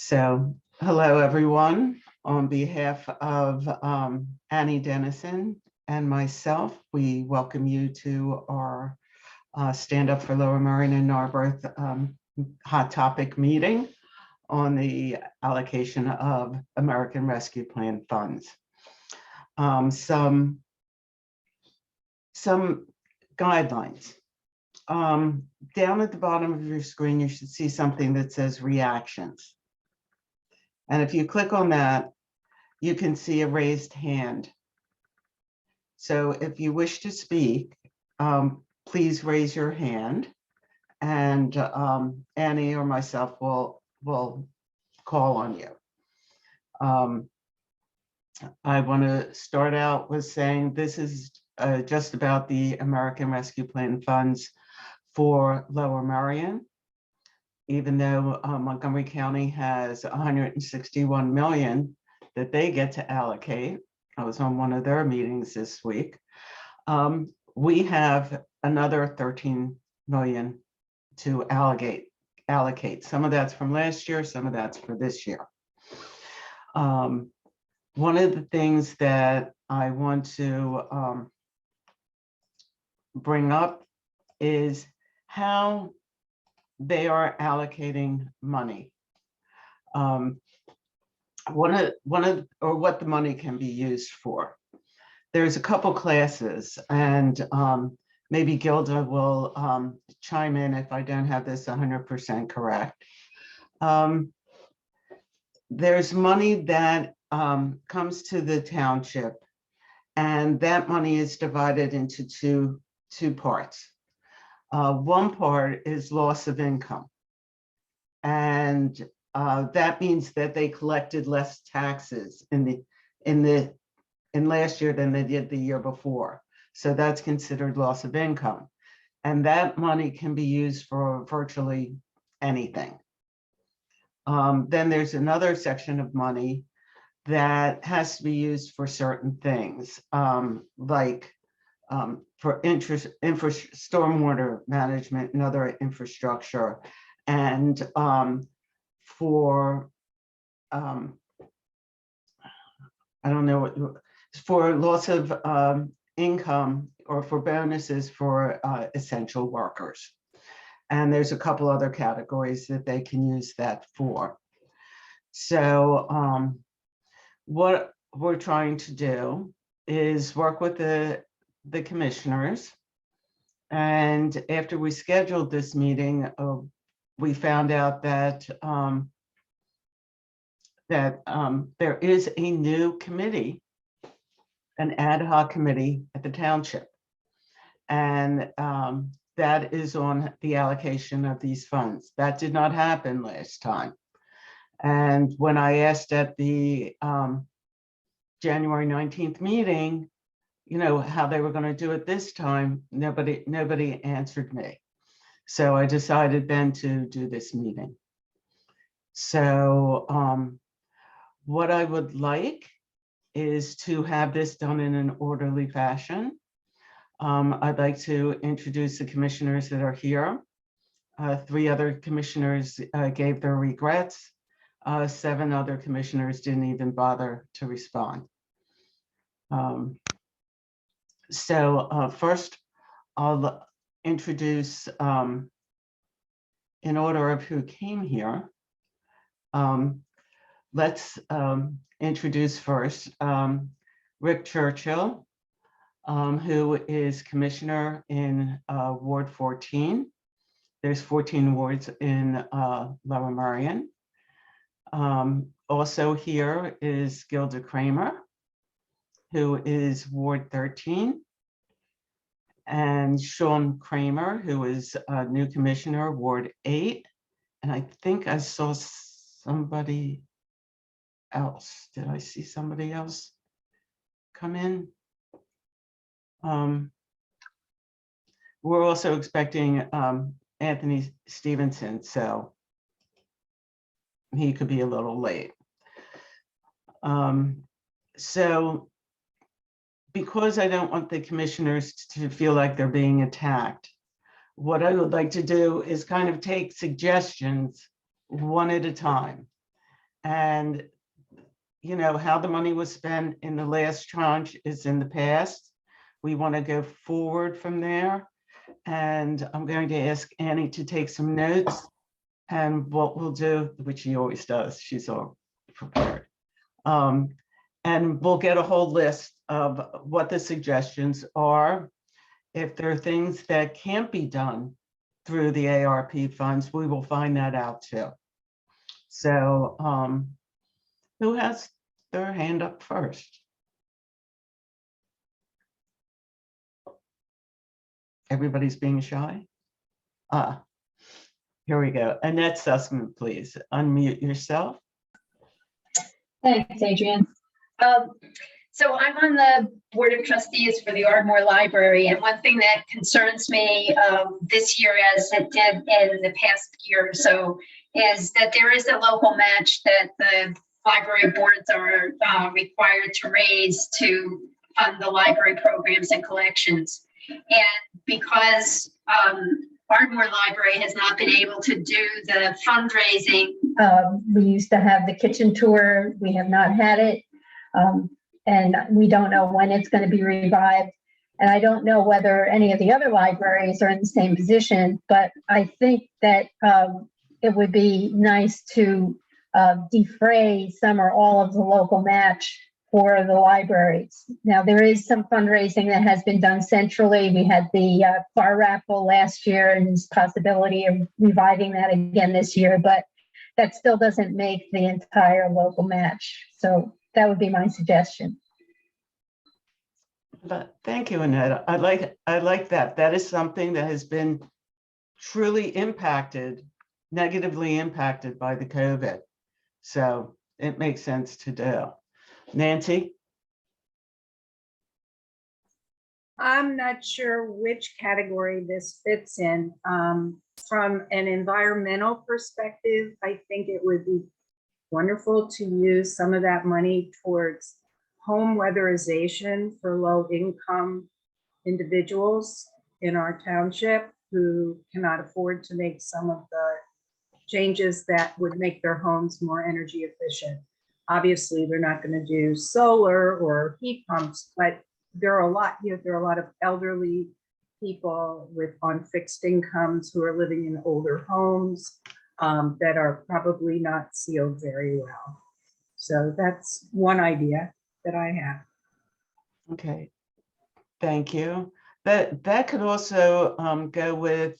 Hello, everyone. On behalf of Annie Dennison and myself, we welcome you to our Stand Up for Lower Merion and Narberth hot topic meeting on the allocation of American Rescue Plan funds. Some guidelines. Down at the bottom of your screen, you should see something that says reactions. And if you click on that, you can see a raised hand. So if you wish to speak, please raise your hand, and Annie or myself will call on you. I want to start out with saying this is just about the American Rescue Plan funds for Lower Merion. Even though Montgomery County has 161 million that they get to allocate. I was on one of their meetings this week. We have another 13 million to allocate. Some of that's from last year, some of that's for this year. One of the things that I want to bring up is how they are allocating money. What the money can be used for. There's a couple classes, and maybe Gilda will chime in if I don't have this 100% correct. There's money that comes to the township, and that money is divided into two parts. One part is loss of income, and that means that they collected less taxes in last year than they did the year before. So that's considered loss of income, and that money can be used for virtually anything. Then there's another section of money that has to be used for certain things, like for stormwater management and other infrastructure, and for I don't know what, for loss of income or for bonuses for essential workers. And there's a couple other categories that they can use that for. So what we're trying to do is work with the commissioners. And after we scheduled this meeting, we found out that there is a new committee, an ad hoc committee at the township. And that is on the allocation of these funds. That did not happen last time. And when I asked at the January 19th meeting, you know, how they were going to do it this time, nobody answered me. So I decided then to do this meeting. So what I would like is to have this done in an orderly fashion. I'd like to introduce the commissioners that are here. 3 other commissioners gave their regrets. 7 other commissioners didn't even bother to respond. First, I'll introduce, in order of who came here. Let's introduce first Rick Churchill, who is commissioner in Ward 14. There's 14 wards in Lower Merion. Also here is Gilda Kramer, who is Ward 13, and Sean Kramer, who is a new commissioner, Ward 8. And I think I saw somebody else. Did I see somebody else come in? We're also expecting Anthony Stevenson, so he could be a little late. So because I don't want the commissioners to feel like they're being attacked, what I would like to do is kind of take suggestions one at a time. And, you know, how the money was spent in the last tranche is in the past. We want to go forward from there. And I'm going to ask Annie to take some notes. And what we'll do, which she always does, she's all prepared. And we'll get a whole list of what the suggestions are. If there are things that can't be done through the ARP funds, we will find that out too. So who has their hand up first? Everybody's being shy? Here we go. Annette Sussman, please unmute yourself. Thanks, Adrian. So I'm on the Board of Trustees for the Ardmore Library, and one thing that concerns me this year, as it did in the past year or so, is that there is a local match that the library boards are required to raise to fund the library programs and collections. And because Ardmore Library has not been able to do the fundraising, we used to have the kitchen tour. We have not had it. And we don't know when it's going to be revived. And I don't know whether any of the other libraries are in the same position, but I think that it would be nice to defray some or all of the local match for the libraries. Now, there is some fundraising that has been done centrally. We had the bar raffle last year, and there's possibility of reviving that again this year, but that still doesn't make the entire local match. So that would be my suggestion. But thank you, Annette. I like that. That is something that has been truly impacted, negatively impacted by the COVID. So it makes sense to do. Nancy? I'm not sure which category this fits in. From an environmental perspective, I think it would be wonderful to use some of that money towards home weatherization for low-income individuals in our township who cannot afford to make some of the changes that would make their homes more energy efficient. Obviously, they're not going to do solar or heat pumps, but there are a lot, there are a lot of elderly people on fixed incomes who are living in older homes that are probably not sealed very well. So that's one idea that I have. Okay, thank you. That could also go with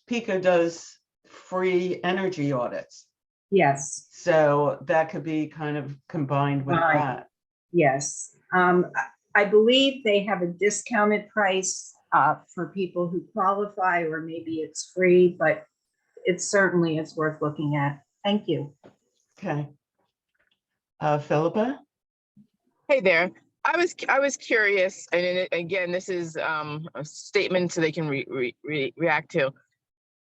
PICO does free energy audits. Yes. So that could be kind of combined with that. Yes. I believe they have a discounted price for people who qualify, or maybe it's free, but it certainly is worth looking at. Thank you. Okay. Philippa? Hey there. I was curious, and again, this is a statement so they can react to.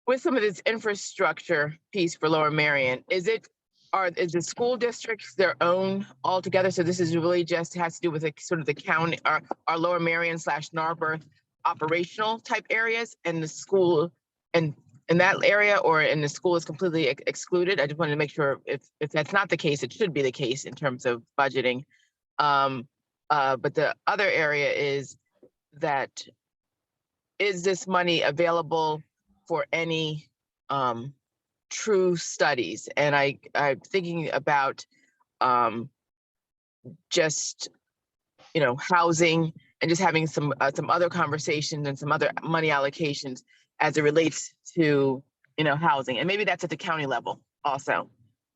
With some of this infrastructure piece for Lower Merion, is the school districts their own altogether? So this is really just has to do with sort of the county, our Lower Merion / Narberth operational type areas, and the school and in that area, or in the school is completely excluded. I just wanted to make sure if that's not the case, it should be the case in terms of budgeting. But the other area is that, is this money available for any true studies? And I'm thinking about just, housing, and just having some other conversations and some other money allocations as it relates to, housing. And maybe that's at the county level also.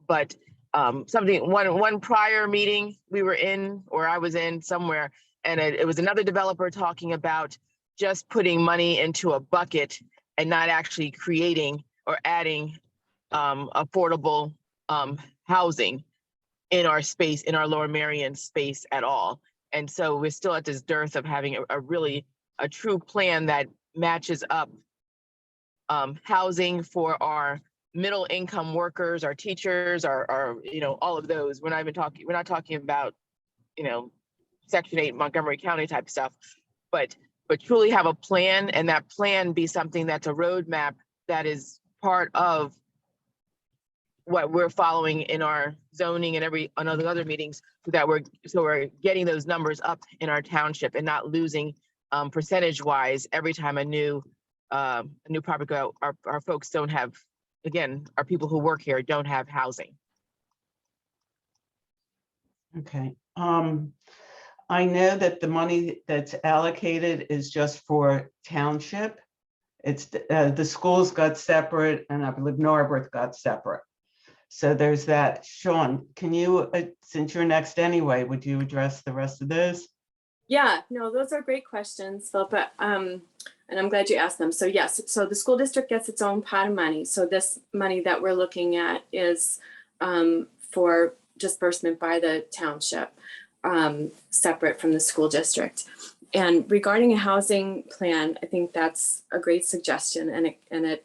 But one prior meeting we were in, or I was in somewhere, and it was another developer talking about just putting money into a bucket and not actually creating or adding affordable housing in our space, in our Lower Merion space at all. And so we're still at this dearth of having a true plan that matches up housing for our middle income workers, our teachers, our all of those. We're not talking about, Section 8 Montgomery County type stuff, but truly have a plan, and that plan be something that's a roadmap that is part of what we're following in our zoning and on all the other meetings, so that we're getting those numbers up in our township and not losing percentage wise every time a new property go. Our folks don't have, again, our people who work here don't have housing. Okay. I know that the money that's allocated is just for township. It's the schools got separate, and I believe Norworth got separate. So there's that. Sean, can you, since you're next anyway, would you address the rest of those? Yeah, no, those are great questions, Philippa. And I'm glad you asked them. So yes, so the school district gets its own pot of money. So this money that we're looking at is for disbursement by the township, separate from the school district. And regarding a housing plan, I think that's a great suggestion. And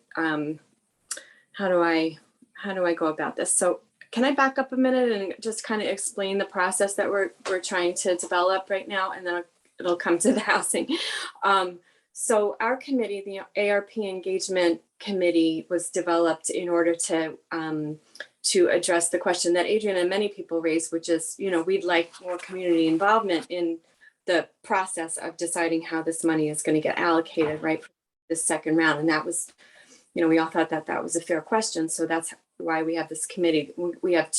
how do I go about this? So can I back up a minute and just kind of explain the process that we're trying to develop right now, and then it'll come to the housing. So our committee, the ARP Engagement Committee, was developed in order to address the question that Adrian and many people raised, which is, we'd like more community involvement in the process of deciding how this money is going to get allocated, right, for this second round. And that was, we all thought that was a fair question. So that's why we have this committee. We have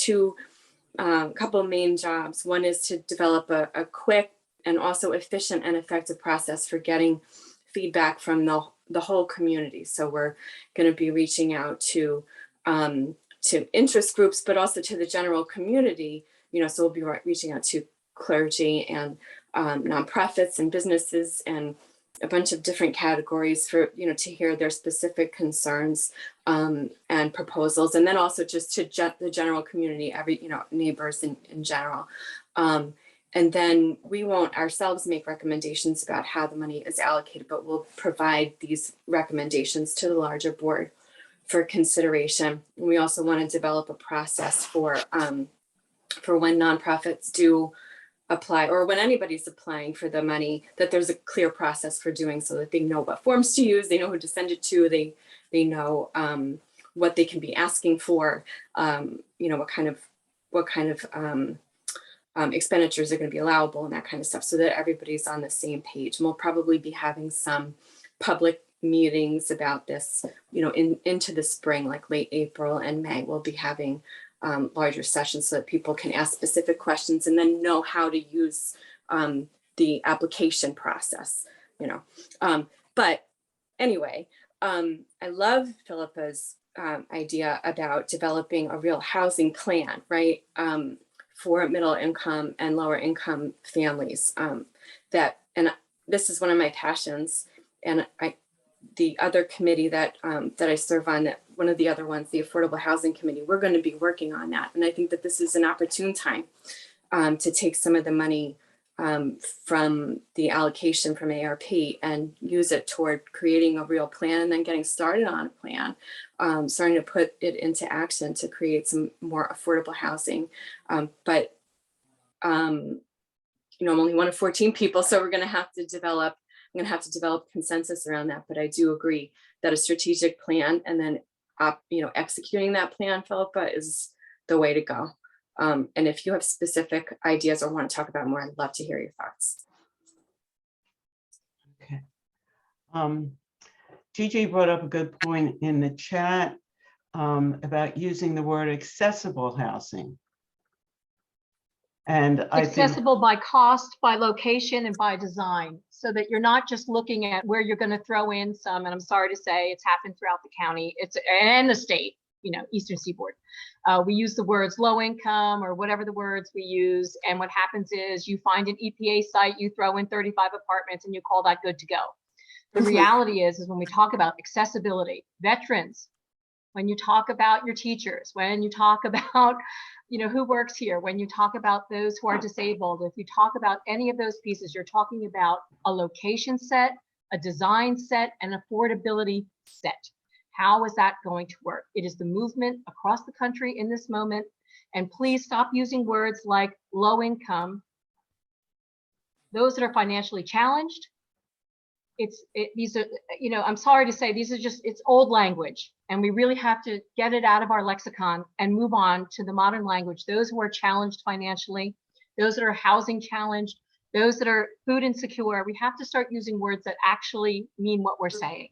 couple of main jobs. One is to develop a quick and also efficient and effective process for getting feedback from the whole community. So we're going to be reaching out to interest groups, but also to the general community. So we'll be reaching out to clergy and nonprofits and businesses and a bunch of different categories for, to hear their specific concerns and proposals. And then also just to the general community, neighbors in general. And then we won't ourselves make recommendations about how the money is allocated, but we'll provide these recommendations to the larger board for consideration. And we also want to develop a process for when nonprofits do apply, or when anybody's applying for the money, that there's a clear process for doing, so that they know what forms to use, they know who to send it to, they know what they can be asking for, what kind of expenditures are going to be allowable and that kind of stuff, so that everybody's on the same page. And we'll probably be having some public meetings about this, into the spring, like late April and May. We'll be having larger sessions so that people can ask specific questions and then know how to use the application process, But anyway, I love Philippa's idea about developing a real housing plan, right? For middle income and lower income families. And this is one of my passions. And the other committee that I serve on, that one of the other ones, the Affordable Housing Committee, we're going to be working on that. And I think that this is an opportune time to take some of the money from the allocation from ARP and use it toward creating a real plan, and then getting started on a plan, starting to put it into action to create some more affordable housing. But I'm only one of 14 people, so I'm going to have to develop consensus around that. But I do agree that a strategic plan and then executing that plan, Philippa, is the way to go. And if you have specific ideas or want to talk about more, I'd love to hear your thoughts. Okay. Gigi brought up a good point in the chat about using the word accessible housing. And I think accessible by cost, by location, and by design, so that you're not just looking at where you're going to throw in some, and I'm sorry to say it's happened throughout the county, and the state, Eastern Seaboard. We use the words low income or whatever the words we use, and what happens is you find an EPA site, you throw in 35 apartments, and you call that good to go. The reality is when we talk about accessibility, veterans, when you talk about your teachers, when you talk about who works here, when you talk about those who are disabled, if you talk about any of those pieces, you're talking about a location set, a design set, and affordability set. How is that going to work? It is the movement across the country in this moment. And please stop using words like low income. Those that are financially challenged, these are, I'm sorry to say, these are just, it's old language, and we really have to get it out of our lexicon and move on to the modern language. Those who are challenged financially, those that are housing challenged, those that are food insecure, we have to start using words that actually mean what we're saying.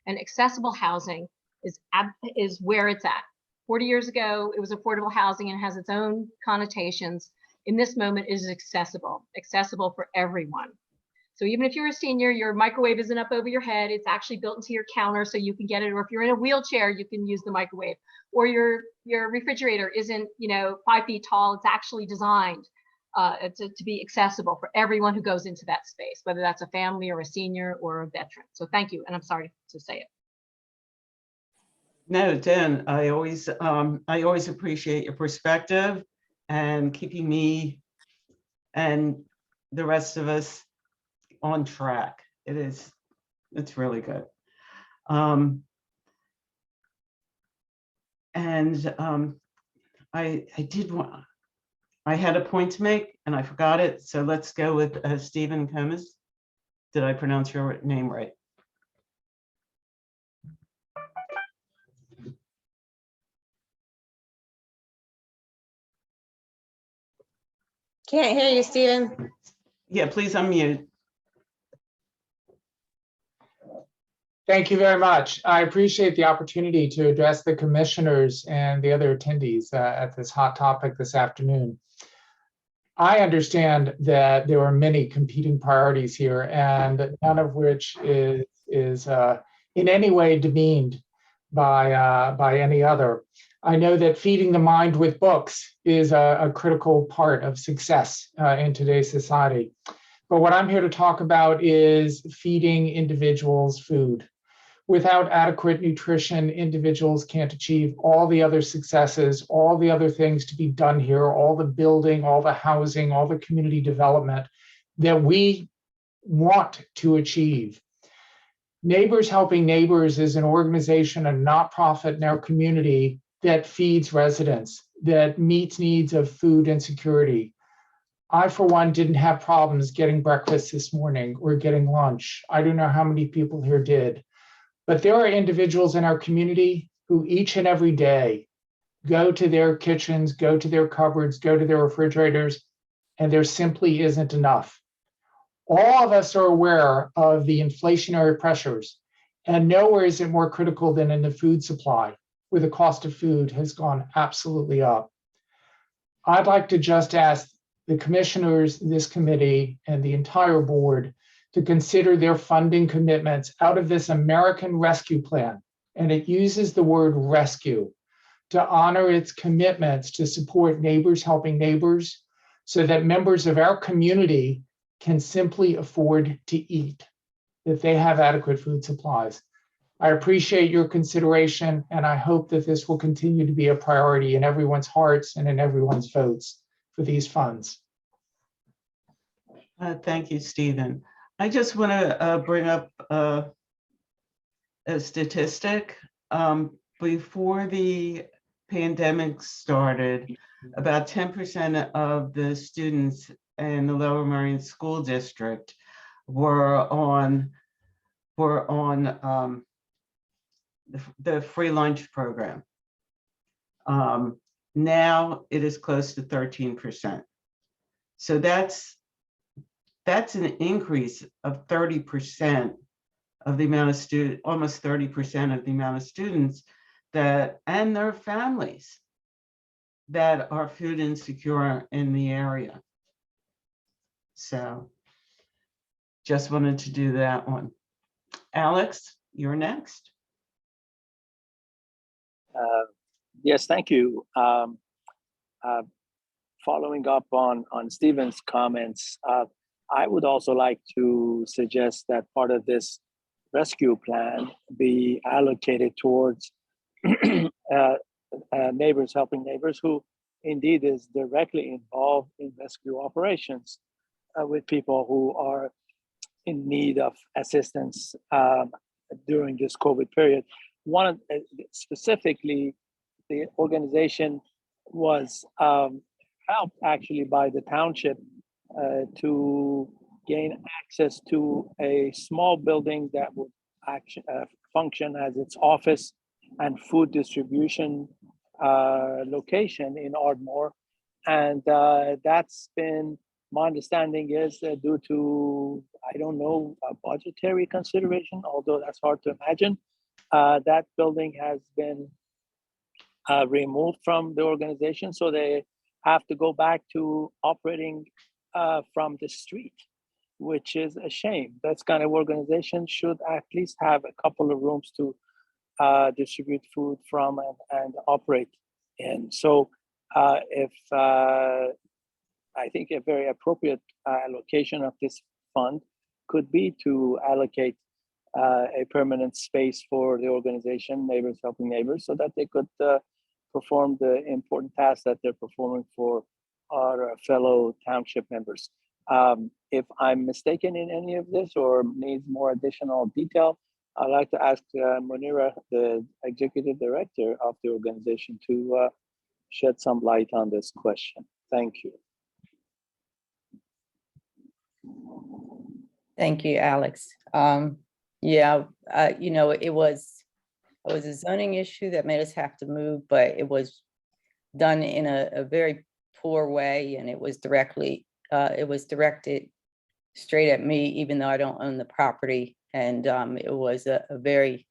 And accessible housing is where it's at. 40 years ago, it was affordable housing and has its own connotations. In this moment, it is accessible for everyone. So even if you're a senior, your microwave isn't up over your head, it's actually built into your counter so you can get it. Or if you're in a wheelchair, you can use the microwave. Or your refrigerator isn't 5 feet tall, it's actually designed to be accessible for everyone who goes into that space, whether that's a family or a senior or a veteran. So thank you, and I'm sorry to say it. No, Dan, I always appreciate your perspective and keeping me and the rest of us on track. It's really good. I had a point to make and I forgot it. So let's go with Stephen Combs. Did I pronounce your name right? Can't hear you, Stephen. Yeah, please unmute. Thank you very much. I appreciate the opportunity to address the commissioners and the other attendees at this hot topic this afternoon. I understand that there are many competing priorities here, and none of which is in any way demeaned by any other. I know that feeding the mind with books is a critical part of success in today's society. But what I'm here to talk about is feeding individuals food. Without adequate nutrition, individuals can't achieve all the other successes, all the other things to be done here, all the building, all the housing, all the community development that we want to achieve. Neighbors Helping Neighbors is an organization, a nonprofit in our community that feeds residents, that meets needs of food insecurity. I, for one, didn't have problems getting breakfast this morning or getting lunch. I don't know how many people here did. But there are individuals in our community who each and every day go to their kitchens, go to their cupboards, go to their refrigerators, and there simply isn't enough. All of us are aware of the inflationary pressures, and nowhere is it more critical than in the food supply, where the cost of food has gone absolutely up. I'd like to just ask the commissioners, this committee, and the entire board to consider their funding commitments out of this American Rescue Plan, and it uses the word rescue, to honor its commitments to support Neighbors Helping Neighbors so that members of our community can simply afford to eat, that they have adequate food supplies. I appreciate your consideration, and I hope that this will continue to be a priority in everyone's hearts and in everyone's votes for these funds. Thank you, Stephen. I just want to bring up a statistic. Before the pandemic started, about 10% of the students in the Lower Merion School District were on the free lunch program. Now it is close to 13%. So that's an increase of 30% of the amount of students, almost 30% of the amount of students that, and their families that are food insecure in the area. So just wanted to do that one. Alex, you're next. Yes, thank you. Following up on Stephen's comments, I would also like to suggest that part of this rescue plan be allocated towards Neighbors Helping Neighbors, who indeed is directly involved in rescue operations with people who are in need of assistance during this COVID period. Specifically, the organization was helped actually by the township to gain access to a small building that would function as its office and food distribution location in Ardmore. And that's been, my understanding is due to, I don't know, a budgetary consideration, although that's hard to imagine. That building has been removed from the organization, so they have to go back to operating from the street, which is a shame. That's kind of organization should at least have a couple of rooms to distribute food from and operate in. So if I think a very appropriate allocation of this fund could be to allocate a permanent space for the organization, Neighbors Helping Neighbors, so that they could perform the important tasks that they're performing for our fellow township members. If I'm mistaken in any of this or needs more additional detail, I'd like to ask Munira, the executive director of the organization, to shed some light on this question. Thank you. Thank you, Alex. Yeah, you know, it was a zoning issue that made us have to move, but it was done in a very poor way, and it was directed straight at me, even though I don't own the property. And it was a very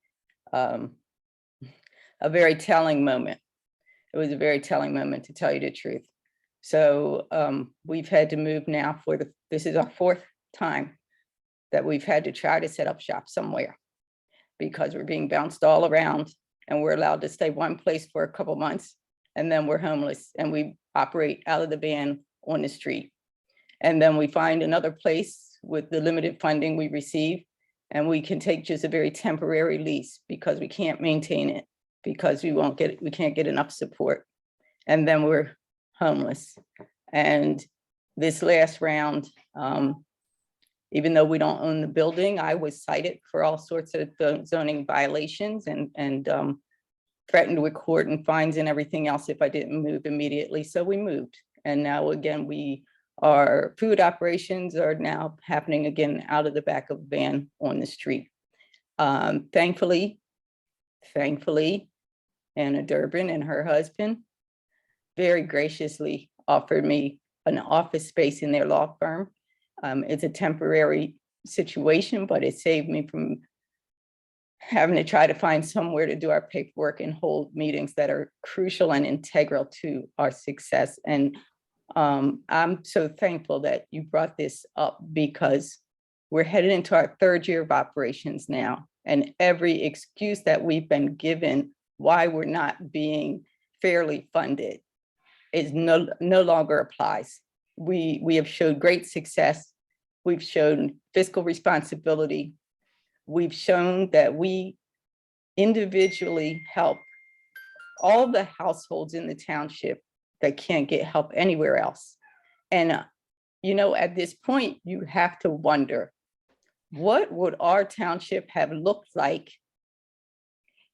telling moment. It was a very telling moment, to tell you the truth. So we've had to move now this is our fourth time that we've had to try to set up shop somewhere, because we're being bounced all around, and we're allowed to stay one place for a couple months, and then we're homeless, and we operate out of the van on the street. And then we find another place with the limited funding we receive, and we can take just a very temporary lease because we can't maintain it, because we can't get enough support. And then we're homeless. And this last round, even though we don't own the building, I was cited for all sorts of zoning violations and threatened with court and fines and everything else if I didn't move immediately. So we moved. And now again, our food operations are now happening again out of the back of a van on the street. Thankfully, Anna Durbin and her husband very graciously offered me an office space in their law firm. It's a temporary situation, but it saved me from having to try to find somewhere to do our paperwork and hold meetings that are crucial and integral to our success. And I'm so thankful that you brought this up, because we're headed into our third year of operations now, and every excuse that we've been given why we're not being fairly funded is no longer applies. We have showed great success. We've shown fiscal responsibility. We've shown that we individually help all the households in the township that can't get help anywhere else. And, you know, at this point, you have to wonder, what would our township have looked like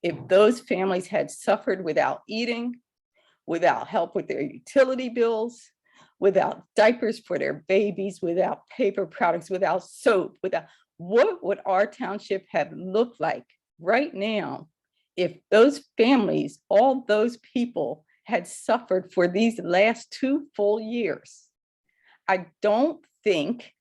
if those families had suffered without eating, without help with their utility bills, without diapers for their babies, without paper products, without soap, what would our township have looked like right now if those families, all those people, had suffered for these last 2 full years? I don't think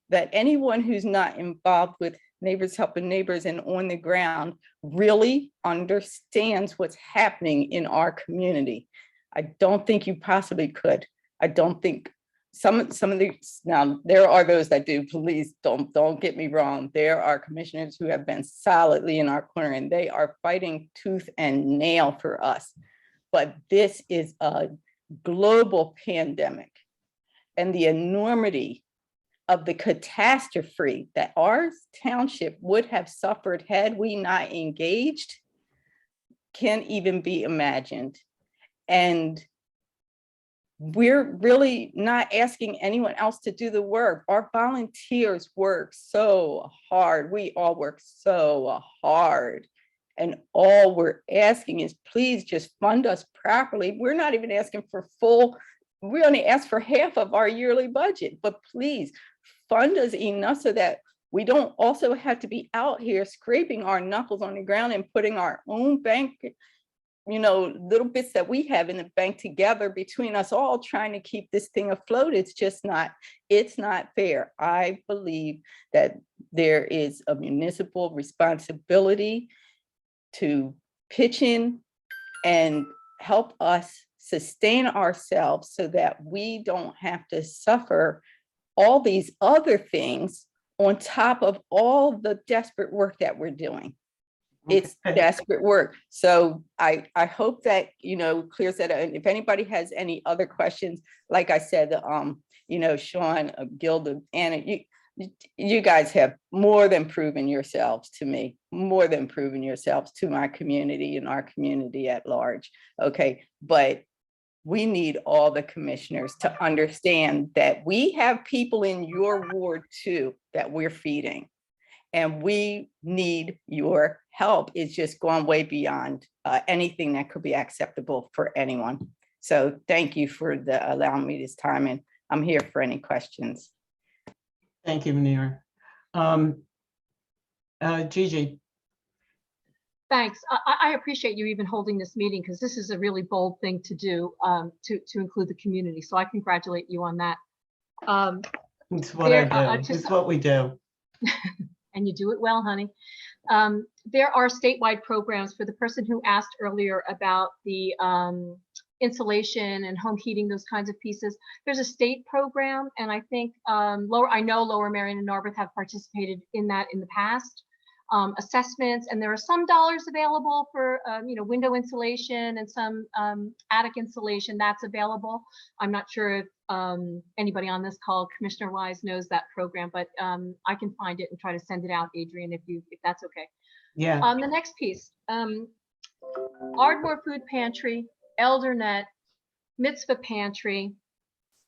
that anyone who's not involved with Neighbors Helping Neighbors and on the ground really understands what's happening in our community. I don't think you possibly could. I don't think some of these, now there are those that do, please don't get me wrong. There are commissioners who have been solidly in our corner, and they are fighting tooth and nail for us. But this is a global pandemic, and the enormity of the catastrophe that our township would have suffered had we not engaged can't even be imagined. And we're really not asking anyone else to do the work. Our volunteers work so hard. We all work so hard. And all we're asking is, please just fund us properly. We're not even asking for full, we only ask for half of our yearly budget, but please fund us enough so that we don't also have to be out here scraping our knuckles on the ground and putting our own bank, little bits that we have in the bank together between us all trying to keep this thing afloat. It's not fair. I believe that there is a municipal responsibility to pitch in and help us sustain ourselves so that we don't have to suffer all these other things on top of all the desperate work that we're doing. It's desperate work. So I hope that, clears that out. And if anybody has any other questions, like I said, Sean, Gilda, Anna, you guys have more than proven yourselves to me, more than proven yourselves to my community and our community at large. Okay, but we need all the commissioners to understand that we have people in your ward too that we're feeding. And we need your help. It's just gone way beyond anything that could be acceptable for anyone. So thank you for allowing me this time, and I'm here for any questions. Thank you, Munira. Gigi. Thanks. I appreciate you even holding this meeting because this is a really bold thing to do, to include the community. So I congratulate you on that. It's what I do. It's what we do. And you do it well, honey. There are statewide programs for the person who asked earlier about the insulation and home heating, those kinds of pieces. There's a state program, and I think I know Lower Merion and Narberth have participated in that in the past. Assessments, and there are some dollars available for window insulation and some attic insulation that's available. I'm not sure if anybody on this call, Commissioner Wise, knows that program, but I can find it and try to send it out, Adrian, if that's okay. Yeah. The next piece, Ardmore Food Pantry, Eldernet, Mitzvah Pantry.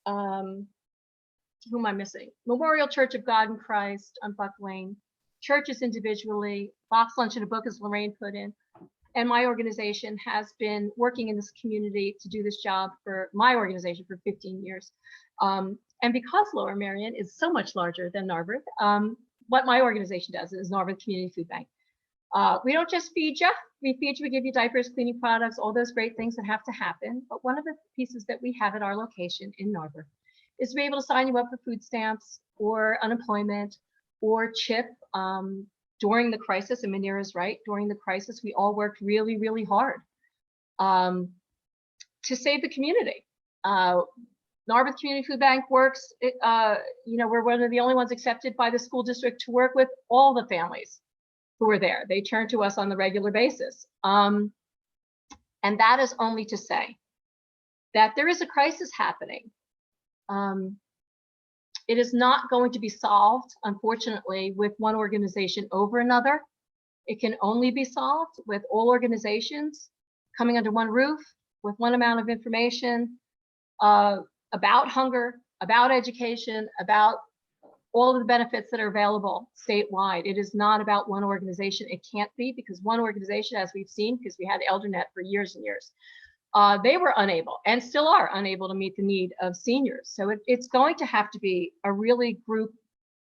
Who am I missing? Memorial Church of God in Christ on Buck Lane. Churches individually, box lunch and a book, as Lorraine put in. And my organization has been working in this community to do this job for my organization for 15 years. And because Lower Merion is so much larger than Narberth, what my organization does is Narberth Community Food Bank. We don't just feed you, we give you diapers, cleaning products, all those great things that have to happen. But one of the pieces that we have at our location in Narberth is to be able to sign you up for food stamps or unemployment or CHIP during the crisis. And Munira's right, during the crisis, we all worked really, really hard to save the community. Narberth Community Food Bank works, we're one of the only ones accepted by the school district to work with all the families who are there. They turn to us on the regular basis. And that is only to say that there is a crisis happening. It is not going to be solved, unfortunately, with one organization over another. It can only be solved with all organizations coming under one roof, with one amount of information about hunger, about education, about all of the benefits that are available statewide. It is not about one organization. It can't be, because one organization, as we've seen, because we had Eldernet for years and years, they were unable and still are unable to meet the need of seniors. So it's going to have to be a really group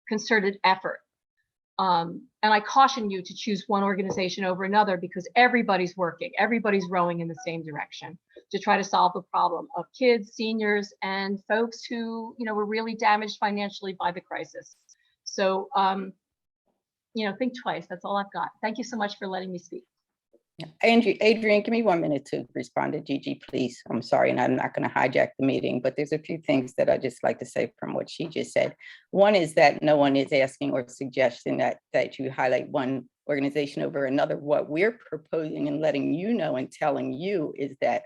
concerted effort. And I caution you to choose one organization over another, because everybody's working, everybody's rowing in the same direction to try to solve the problem of kids, seniors, and folks who, were really damaged financially by the crisis. So, think twice. That's all I've got. Thank you so much for letting me speak. Adrian, give me 1 minute to respond to Gigi, please. I'm sorry, and I'm not going to hijack the meeting, but there's a few things that I just like to say from what she just said. One is that no one is asking or suggesting that you highlight one organization over another. What we're proposing and letting you know and telling you is that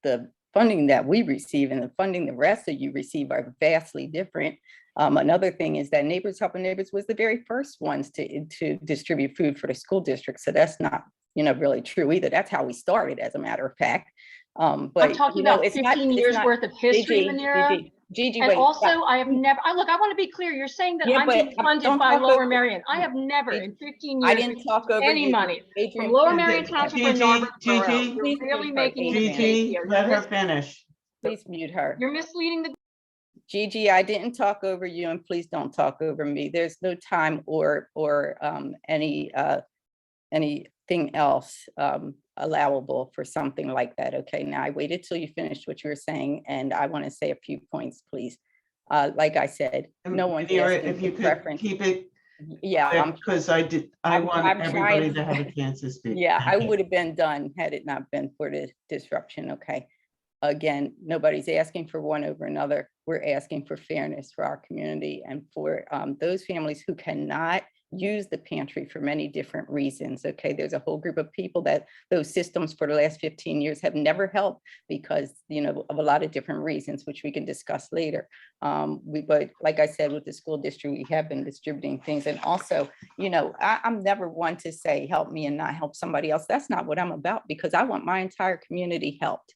the funding that we receive and the funding the rest of you receive are vastly different. Another thing is that Neighbors Helping Neighbors was the very first ones to distribute food for the school district. So that's not really true either. That's how we started, as a matter of fact. But I'm talking about 15 years worth of history, Munira. Gigi, and wait, also, I have never, I want to be clear. You're saying that I'm being funded by Lower Merion. I have never in 15 years I didn't talk over any money from Lower Merion Township or Narberth Borough. You're really making a mistake here. Let her finish. Please mute her. You're misleading the Gigi, I didn't talk over you, and please don't talk over me. There's no time or anything else allowable for something like that. Okay, now I waited till you finished what you were saying, and I want to say a few points, please. Like I said, no one's Vera, asking if you for could preference. keep it Yeah, because I want I'm everybody trying. to have a chance to speak. Yeah, I Thank you. would have been done had it not been for the disruption. Okay. Again, nobody's asking for one over another. We're asking for fairness for our community and for those families who cannot use the pantry for many different reasons. Okay, there's a whole group of people that those systems for the last 15 years have never helped because, you know, of a lot of different reasons, which we can discuss later. But like I said, with the school district, we have been distributing things. And also, you know, I'm never one to say, help me and not help somebody else. That's not what I'm about, because I want my entire community helped.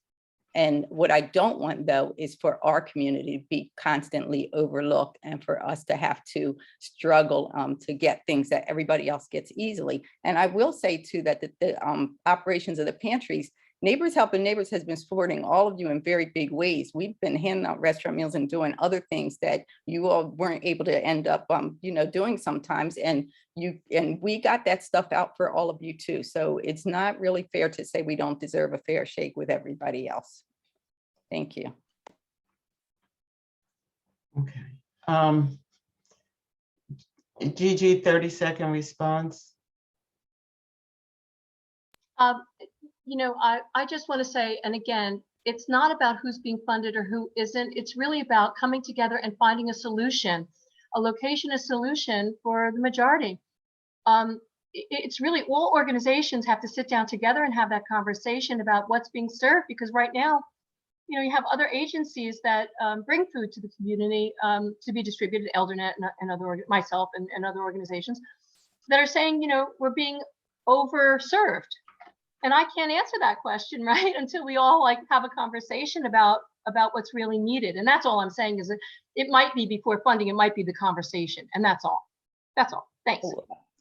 And what I don't want, though, is for our community to be constantly overlooked and for us to have to struggle to get things that everybody else gets easily. And I will say, too, that the operations of the pantries, Neighbors Helping Neighbors has been supporting all of you in very big ways. We've been handing out restaurant meals and doing other things that you all weren't able to end up, you know, doing sometimes. And we got that stuff out for all of you, too. So it's not really fair to say we don't deserve a fair shake with everybody else. Thank you. Okay. Gigi, 30-second response. You know, I just want to say, and again, it's not about who's being funded or who isn't. It's really about coming together and finding a solution, a location, a solution for the majority. It's really all organizations have to sit down together and have that conversation about what's being served, because right now, you know, you have other agencies that bring food to the community to be distributed, Eldernet and other, myself and other organizations that are saying, you know, we're being overserved. And I can't answer that question, right, until we all like have a conversation about what's really needed. And that's all I'm saying, is that it might be before funding, it might be the conversation, and that's all. That's all. Thanks.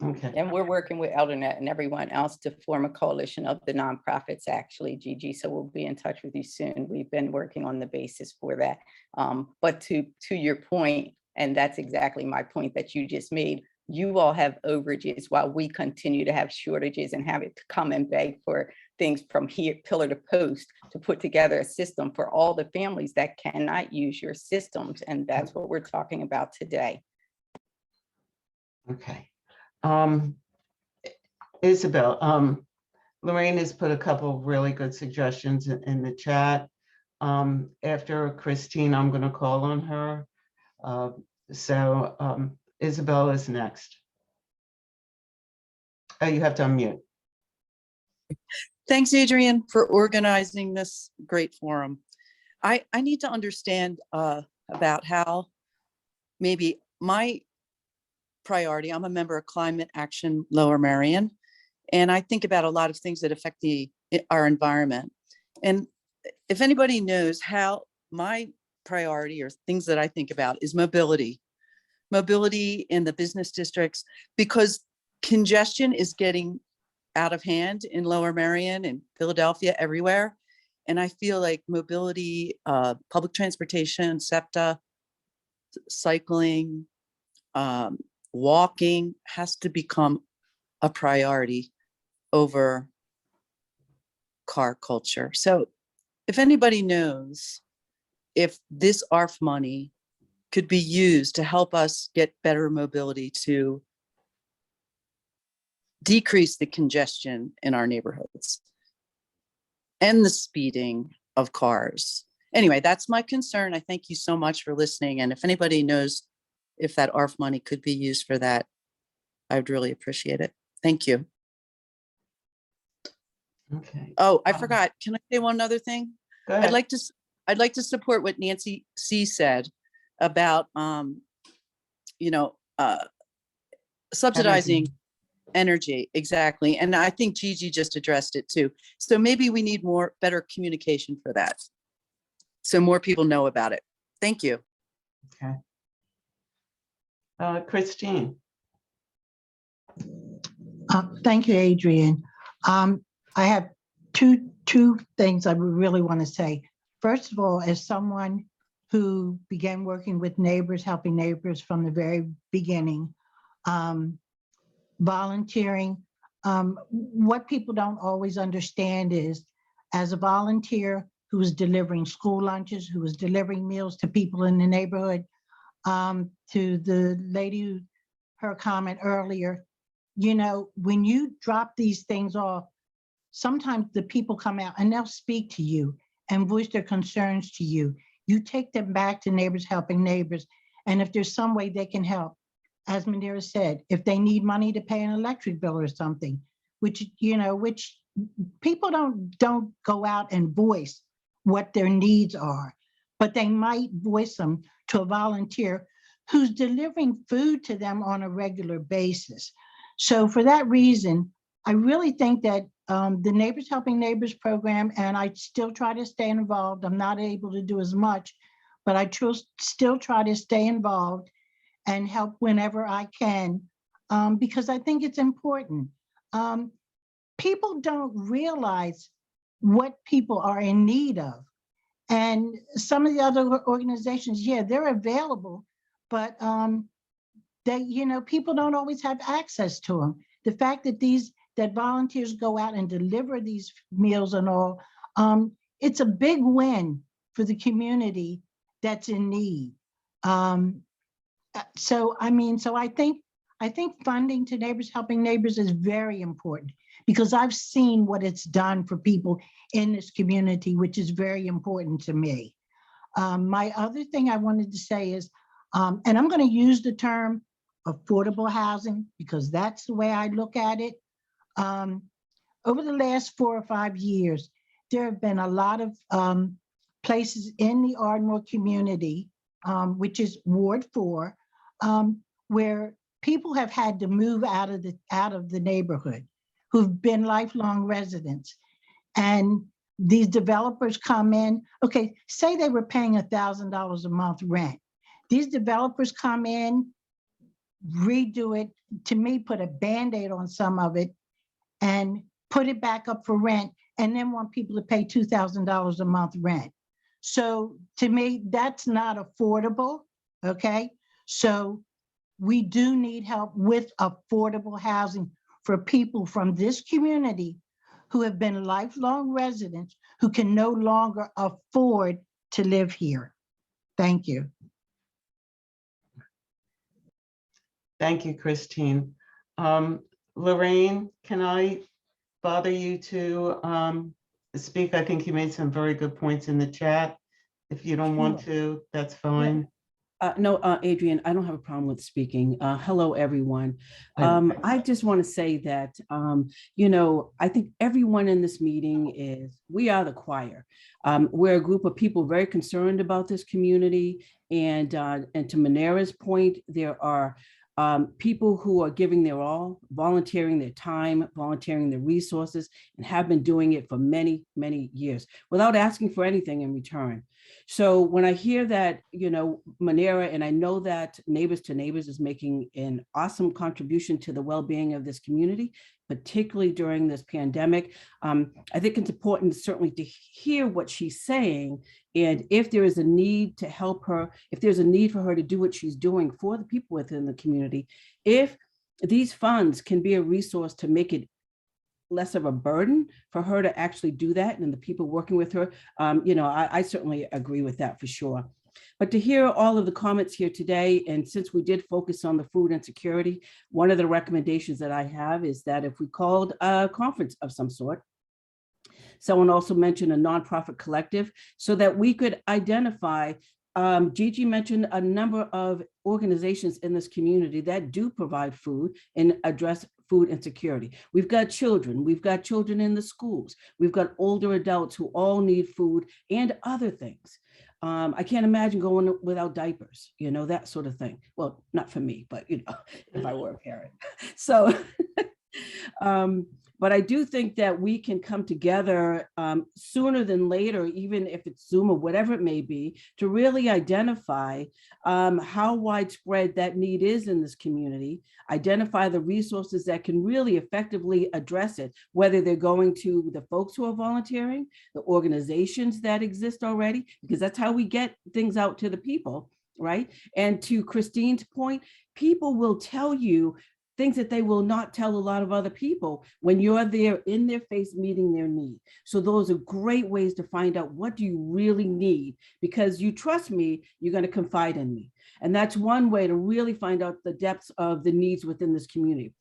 Okay. And we're working with Eldernet and everyone else to form a coalition of the nonprofits, actually, Gigi. So we'll be in touch with you soon. We've been working on the basis for that. But to your point, and that's exactly my point that you just made, you all have overages while we continue to have shortages and have it to come and beg for things from here, pillar to post, to put together a system for all the families that cannot use your systems. And that's what we're talking about today. Okay. Isabel, Lorraine has put a couple of really good suggestions in the chat. After Christine, I'm going to call on her. Isabel is next. Oh, you have to unmute. Thanks, Adrian, for organizing this great forum. I need to understand about how maybe my priority, I'm a member of Climate Action Lower Merion, and I think about a lot of things that affect our environment. And if anybody knows how my priority or things that I think about is mobility in the business districts, because congestion is getting out of hand in Lower Merion and Philadelphia, everywhere. And I feel like mobility, public transportation, SEPTA, cycling, walking has to become a priority over car culture. So if anybody knows if this ARF money could be used to help us get better mobility to decrease the congestion in our neighborhoods and the speeding of cars. Anyway, that's my concern. I thank you so much for listening. And if anybody knows if that ARF money could be used for that, I would really appreciate it. Thank you. Okay. Oh, I forgot. Can I say one other thing? Go ahead. I'd like to support what Nancy C said about, subsidizing energy. Exactly. And I think Gigi just addressed it too. So maybe we need better communication for that, so more people know about it. Thank you. Okay. Christine. Thank you, Adrian. I have two things I would really want to say. First of all, as someone who began working with neighbors, helping neighbors from the very beginning. Volunteering. What people don't always understand is, as a volunteer who was delivering school lunches, who was delivering meals to people in the neighborhood, to the lady, her comment earlier, you know, when you drop these things off, sometimes the people come out and they'll speak to you and voice their concerns to you. You take them back to Neighbors Helping Neighbors. And if there's some way they can help, as Manira said, if they need money to pay an electric bill or something, which, you know, which people don't go out and voice what their needs are, but they might voice them to a volunteer who's delivering food to them on a regular basis. So for that reason, I really think that the Neighbors Helping Neighbors program, and I still try to stay involved. I'm not able to do as much, but I still try to stay involved and help whenever I can, because I think it's important. People don't realize what people are in need of. And some of the other organizations, yeah, they're available, but they, you know, people don't always have access to them. The fact that volunteers go out and deliver these meals and all, it's a big win for the community that's in need. So I think funding to Neighbors Helping Neighbors is very important, because I've seen what it's done for people in this community, which is very important to me. My other thing I wanted to say is, and I'm going to use the term affordable housing because that's the way I look at it. Over the last 4 or 5 years, there have been a lot of places in the Ardmore community, which is Ward 4, where people have had to move out of the neighborhood, who've been lifelong residents. And these developers come in, okay, say they were paying $1,000 a month rent. These developers come in, redo it, to me, put a Band-Aid on some of it and put it back up for rent, and then want people to pay $2,000 a month rent. So to me, that's not affordable, okay? So we do need help with affordable housing for people from this community who have been lifelong residents who can no longer afford to live here. Thank you. Thank you, Christine. Lorraine, can I bother you to speak? I think you made some very good points in the chat. If you don't want to, that's fine. No, Adrian, I don't have a problem with speaking. Hello, everyone. I just want to say that, you know, I think everyone in this meeting we are the choir. We're a group of people very concerned about this community. And to Manera's point, there are people who are giving their all, volunteering their time, volunteering their resources, and have been doing it for many, many years without asking for anything in return. So when I hear that, you know, Manera, and I know that Neighbors to Neighbors is making an awesome contribution to the well-being of this community, particularly during this pandemic, I think it's important certainly to hear what she's saying. And if there is a need to help her, if there's a need for her to do what she's doing for the people within the community, if these funds can be a resource to make it less of a burden for her to actually do that and the people working with her, you know, I certainly agree with that for sure. But to hear all of the comments here today, and since we did focus on the food insecurity, one of the recommendations that I have is that if we called a conference of some sort, someone also mentioned a nonprofit collective, so that we could identify, Gigi mentioned a number of organizations in this community that do provide food and address food insecurity. We've got children in the schools, we've got older adults who all need food and other things. I can't imagine going without diapers, you know, that sort of thing. Well, not for me, but you know, if I were a parent. So, But I do think that we can come together sooner than later, even if it's Zoom or whatever it may be, to really identify how widespread that need is in this community, identify the resources that can really effectively address it, whether they're going to the folks who are volunteering, the organizations that exist already, because that's how we get things out to the people, right? And to Christine's point, people will tell you things that they will not tell a lot of other people when you're there in their face meeting their need. So those are great ways to find out what do you really need, because you trust me, you're going to confide in me. And that's one way to really find out the depths of the needs within this community.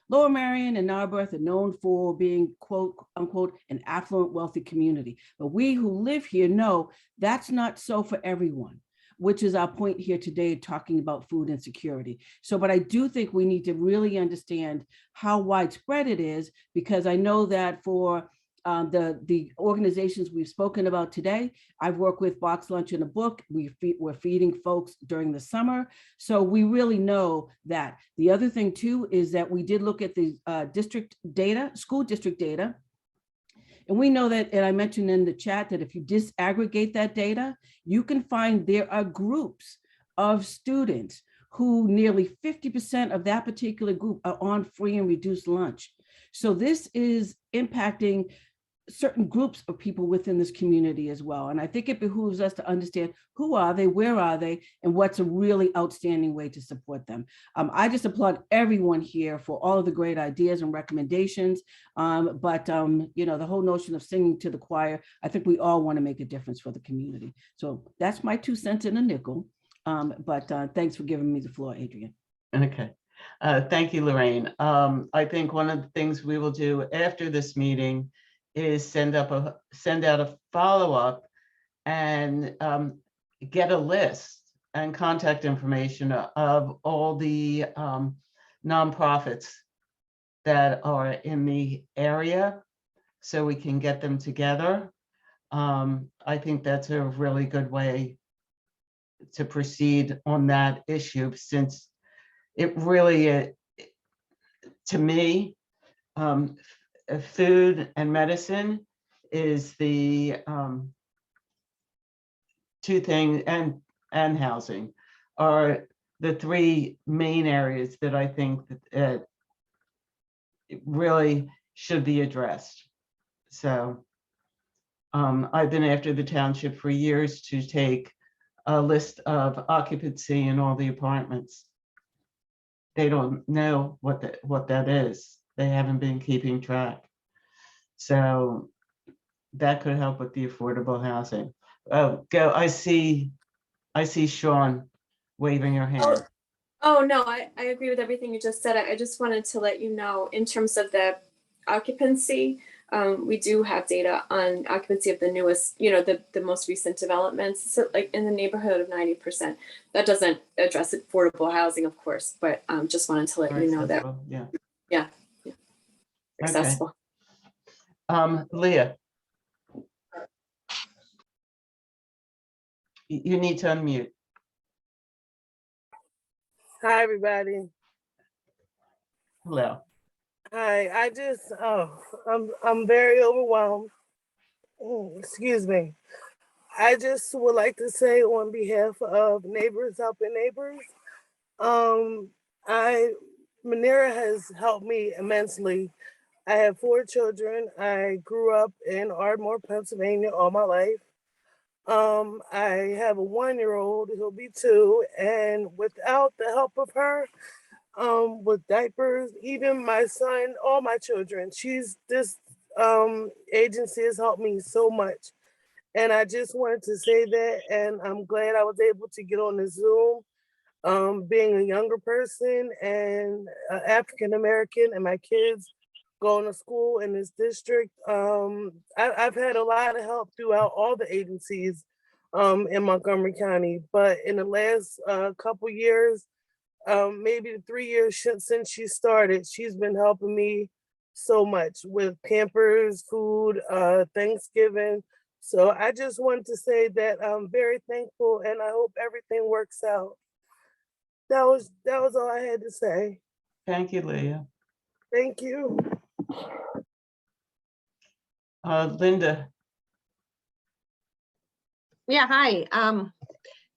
Lower Merion and Narberth are known for being, quote unquote, an affluent, wealthy community. But we who live here know that's not so for everyone, which is our point here today, talking about food insecurity. So, but I do think we need to really understand how widespread it is, because I know that for the organizations we've spoken about today, I've worked with Box Lunch in a Book. We're feeding folks during the summer. So we really know that. The other thing too is that we did look at the district data, school district data. And we know that, and I mentioned in the chat, that if you disaggregate that data, you can find there are groups of students who nearly 50% of that particular group are on free and reduced lunch. So this is impacting certain groups of people within this community as well. And I think it behooves us to understand who are they, where are they, and what's a really outstanding way to support them. I just applaud everyone here for all of the great ideas and recommendations. But you know, the whole notion of singing to the choir, I think we all want to make a difference for the community. So that's my 2 cents in a nickel. But thanks for giving me the floor, Adrian. Okay. Thank you, Lorraine. I think one of the things we will do after this meeting is send out a follow-up and get a list and contact information of all the nonprofits that are in the area, so we can get them together. I think that's a really good way to proceed on that issue, since it really, to me, food and medicine is the 2 things, and housing are the 3 main areas that I think that it really should be addressed. So I've been after the township for years to take a list of occupancy in all the apartments. They don't know what that is. They haven't been keeping track. So that could help with the affordable housing. Go, I see Sean waving your hand. Oh, no, I agree with everything you just said. I just wanted to let you know, in terms of the occupancy, we do have data on occupancy of the newest, you know, the most recent developments, so like in the neighborhood of 90%. That doesn't address affordable housing, of course, but just wanted to let you know that. Yeah. Accessible. Leah, you need to unmute. Hi, everybody. Hello. Hi, I just, I'm very overwhelmed. Excuse me. I just would like to say on behalf of Neighbors Helping Neighbors, Manera has helped me immensely. I have 4 children. I grew up in Ardmore, Pennsylvania all my life. I have a 1-year-old, he'll be 2, and without the help of her, with diapers, even my son, all my children, this agency has helped me so much. And I just wanted to say that, and I'm glad I was able to get on the Zoom. Being a younger person and African-American, and my kids going to school in this district, I've had a lot of help throughout all the agencies in Montgomery County. But in the last couple years, maybe 3 years since she started, she's been helping me so much with Pampers, food, Thanksgiving. So I just wanted to say that I'm very thankful, and I hope everything works out. That was all I had to say. Thank you, Leah. Thank you. Linda. Yeah, hi.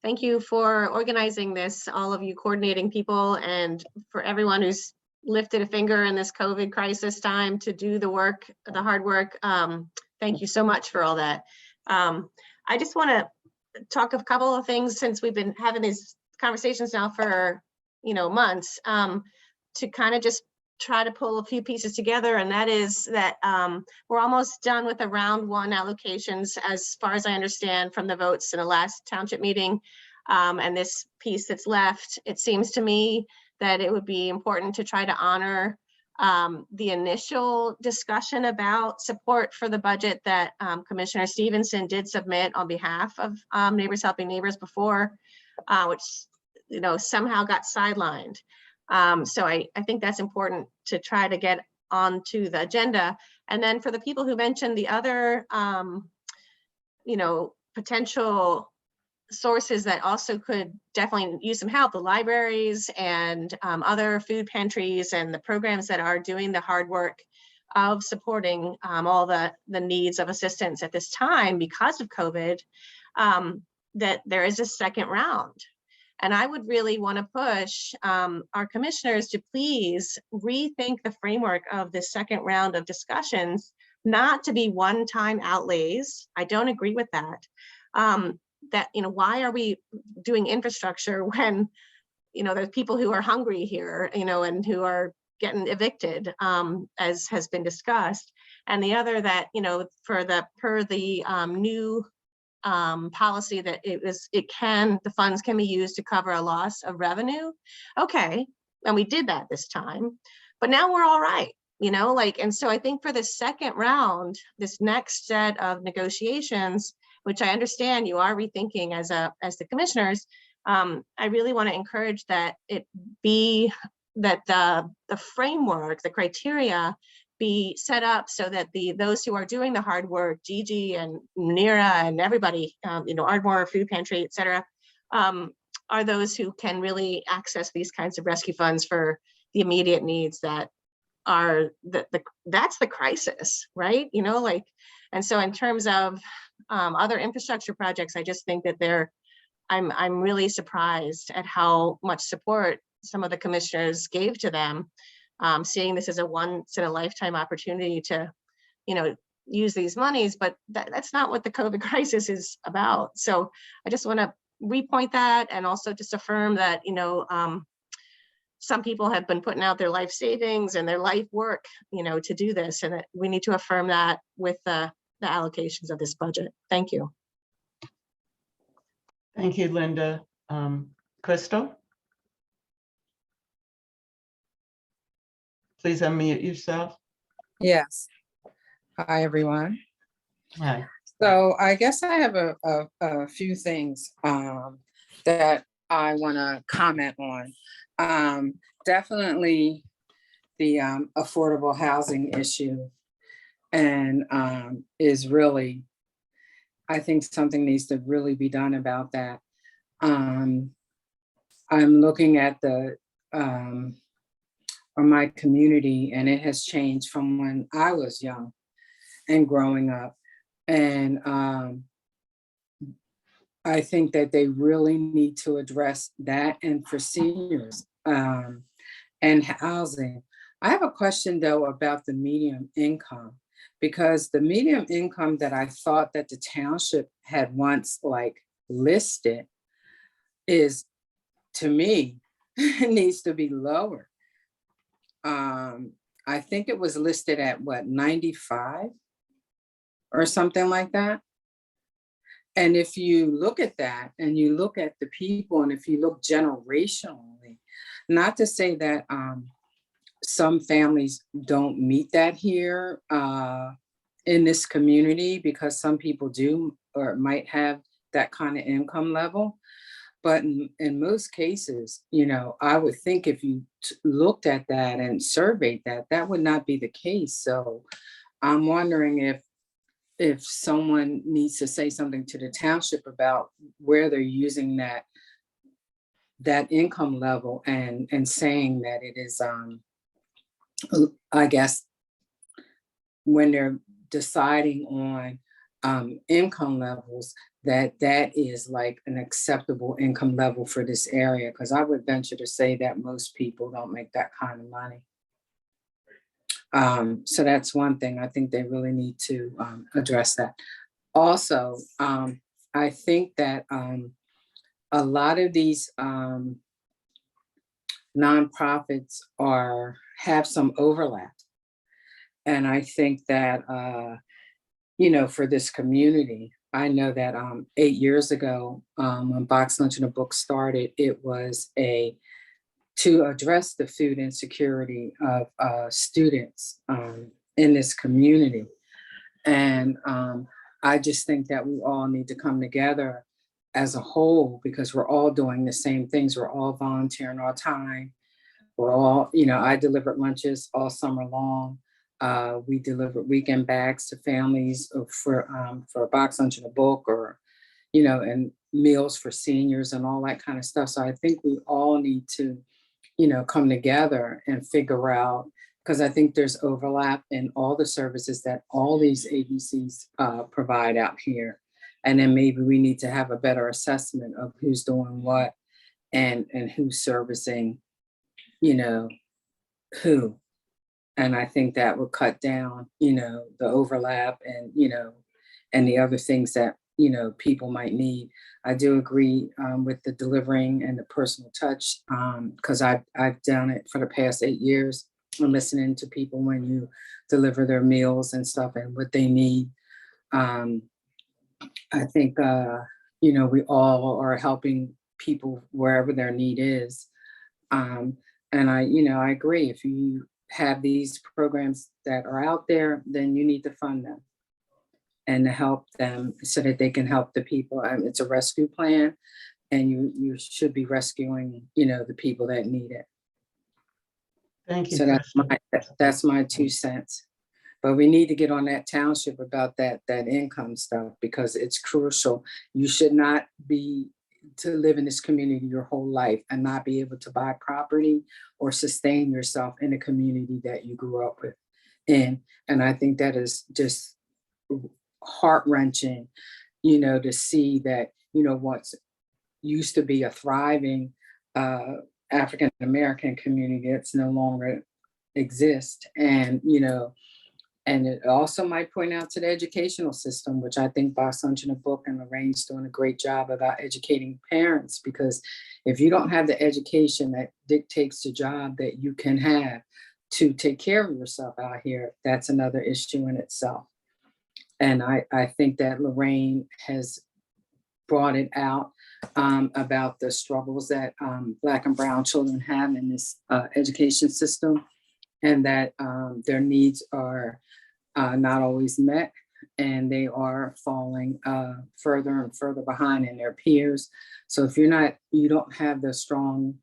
Thank you for organizing this, all of you coordinating people, and for everyone who's lifted a finger in this COVID crisis time to do the work, the hard work. Thank you so much for all that. I just want to talk a couple of things since we've been having these conversations now for, months, to kind of just try to pull a few pieces together. And that is that we're almost done with the round one allocations, as far as I understand from the votes in the last township meeting. And this piece that's left, it seems to me that it would be important to try to honor the initial discussion about support for the budget that Commissioner Stevenson did submit on behalf of Neighbors Helping Neighbors before, which somehow got sidelined. So I think that's important to try to get onto the agenda. And then for the people who mentioned the other, potential sources that also could definitely use some help, the libraries and other food pantries and the programs that are doing the hard work of supporting all the needs of assistance at this time because of COVID, that there is a second round. And I would really want to push our commissioners to please rethink the framework of the second round of discussions, not to be one-time outlays. I don't agree with that. Why are we doing infrastructure when, there's people who are hungry here, and who are getting evicted, as has been discussed. And the other that, per the new policy that the funds can be used to cover a loss of revenue. Okay, and we did that this time, but now we're all right, and so I think for the second round, this next set of negotiations, which I understand you are rethinking as the commissioners, I really want to encourage that it be that the framework, the criteria be set up so that those who are doing the hard work, Gigi and Nira and everybody, Ardmore Food Pantry, et cetera, are those who can really access these kinds of rescue funds for the immediate needs that are that's the crisis, right? And so in terms of other infrastructure projects, I just think that I'm really surprised at how much support some of the commissioners gave to them, seeing this as a once in a lifetime opportunity to, use these monies, but that's not what the COVID crisis is about. So I just want to repoint that and also just affirm that, some people have been putting out their life savings and their life work, to do this, and that we need to affirm that with the allocations of this budget. Thank you. Thank you, Linda. Crystal? Please unmute yourself. Yes. Hi, everyone. Hi. So I guess I have a few things that I want to comment on. Definitely the affordable housing issue, and is really, I think something needs to really be done about that. I'm looking at my community, and it has changed from when I was young and growing up. And I think that they really need to address that, and for seniors and housing. I have a question though about the medium income, because the medium income that I thought that the township had once listed is, to me, needs to be lower. I think it was listed at what, 95 or something like that. And if you look at that and you look at the people, and if you look generationally, not to say that some families don't meet that here in this community, because some people do or might have that kind of income level. But in most cases, I would think if you looked at that and surveyed that, that would not be the case. So I'm wondering if someone needs to say something to the township about where they're using that income level, and saying that it is, I guess, when they're deciding on income levels, that is like an acceptable income level for this area, because I would venture to say that most people don't make that kind of money. So that's one thing. I think they really need to address that. Also, I think that a lot of these nonprofits have some overlap. And I think that, for this community, I know that 8 years ago, when Box Lunch and a Book started, it was to address the food insecurity of students in this community. And I just think that we all need to come together as a whole, because we're all doing the same things. We're all volunteering our time. We're all, I delivered lunches all summer long. We delivered weekend bags to families for a box lunch and a book, or, and meals for seniors and all that kind of stuff. So I think we all need to, come together and figure out, because I think there's overlap in all the services that all these agencies provide out here. And then maybe we need to have a better assessment of who's doing what and who's servicing, who. And I think that would cut down, the overlap and, and the other things that, people might need. I do agree with the delivering and the personal touch, because I've done it for the past 8 years. I'm listening to people when you deliver their meals and stuff and what they need. I think, we all are helping people wherever their need is. And I agree. If you have these programs that are out there, then you need to fund them and to help them so that they can help the people. It's a rescue plan, and you should be rescuing, the people that need it. Thank you. So that's my 2 cents. But we need to get on that township about that income stuff, because it's crucial. You should not be to live in this community your whole life and not be able to buy property or sustain yourself in a community that you grew up in. And I think that is just heart-wrenching, to see that, what's used to be a thriving African-American community that's no longer exists. And, and it also might point out to the educational system, which I think Box Lunch and a Book and Lorraine's doing a great job about educating parents, because if you don't have the education that dictates the job that you can have to take care of yourself out here, that's another issue in itself. And I think that Lorraine has brought it out about the struggles that Black and Brown children have in this education system, and that their needs are not always met, and they are falling further and further behind in their peers. So if you don't have the strong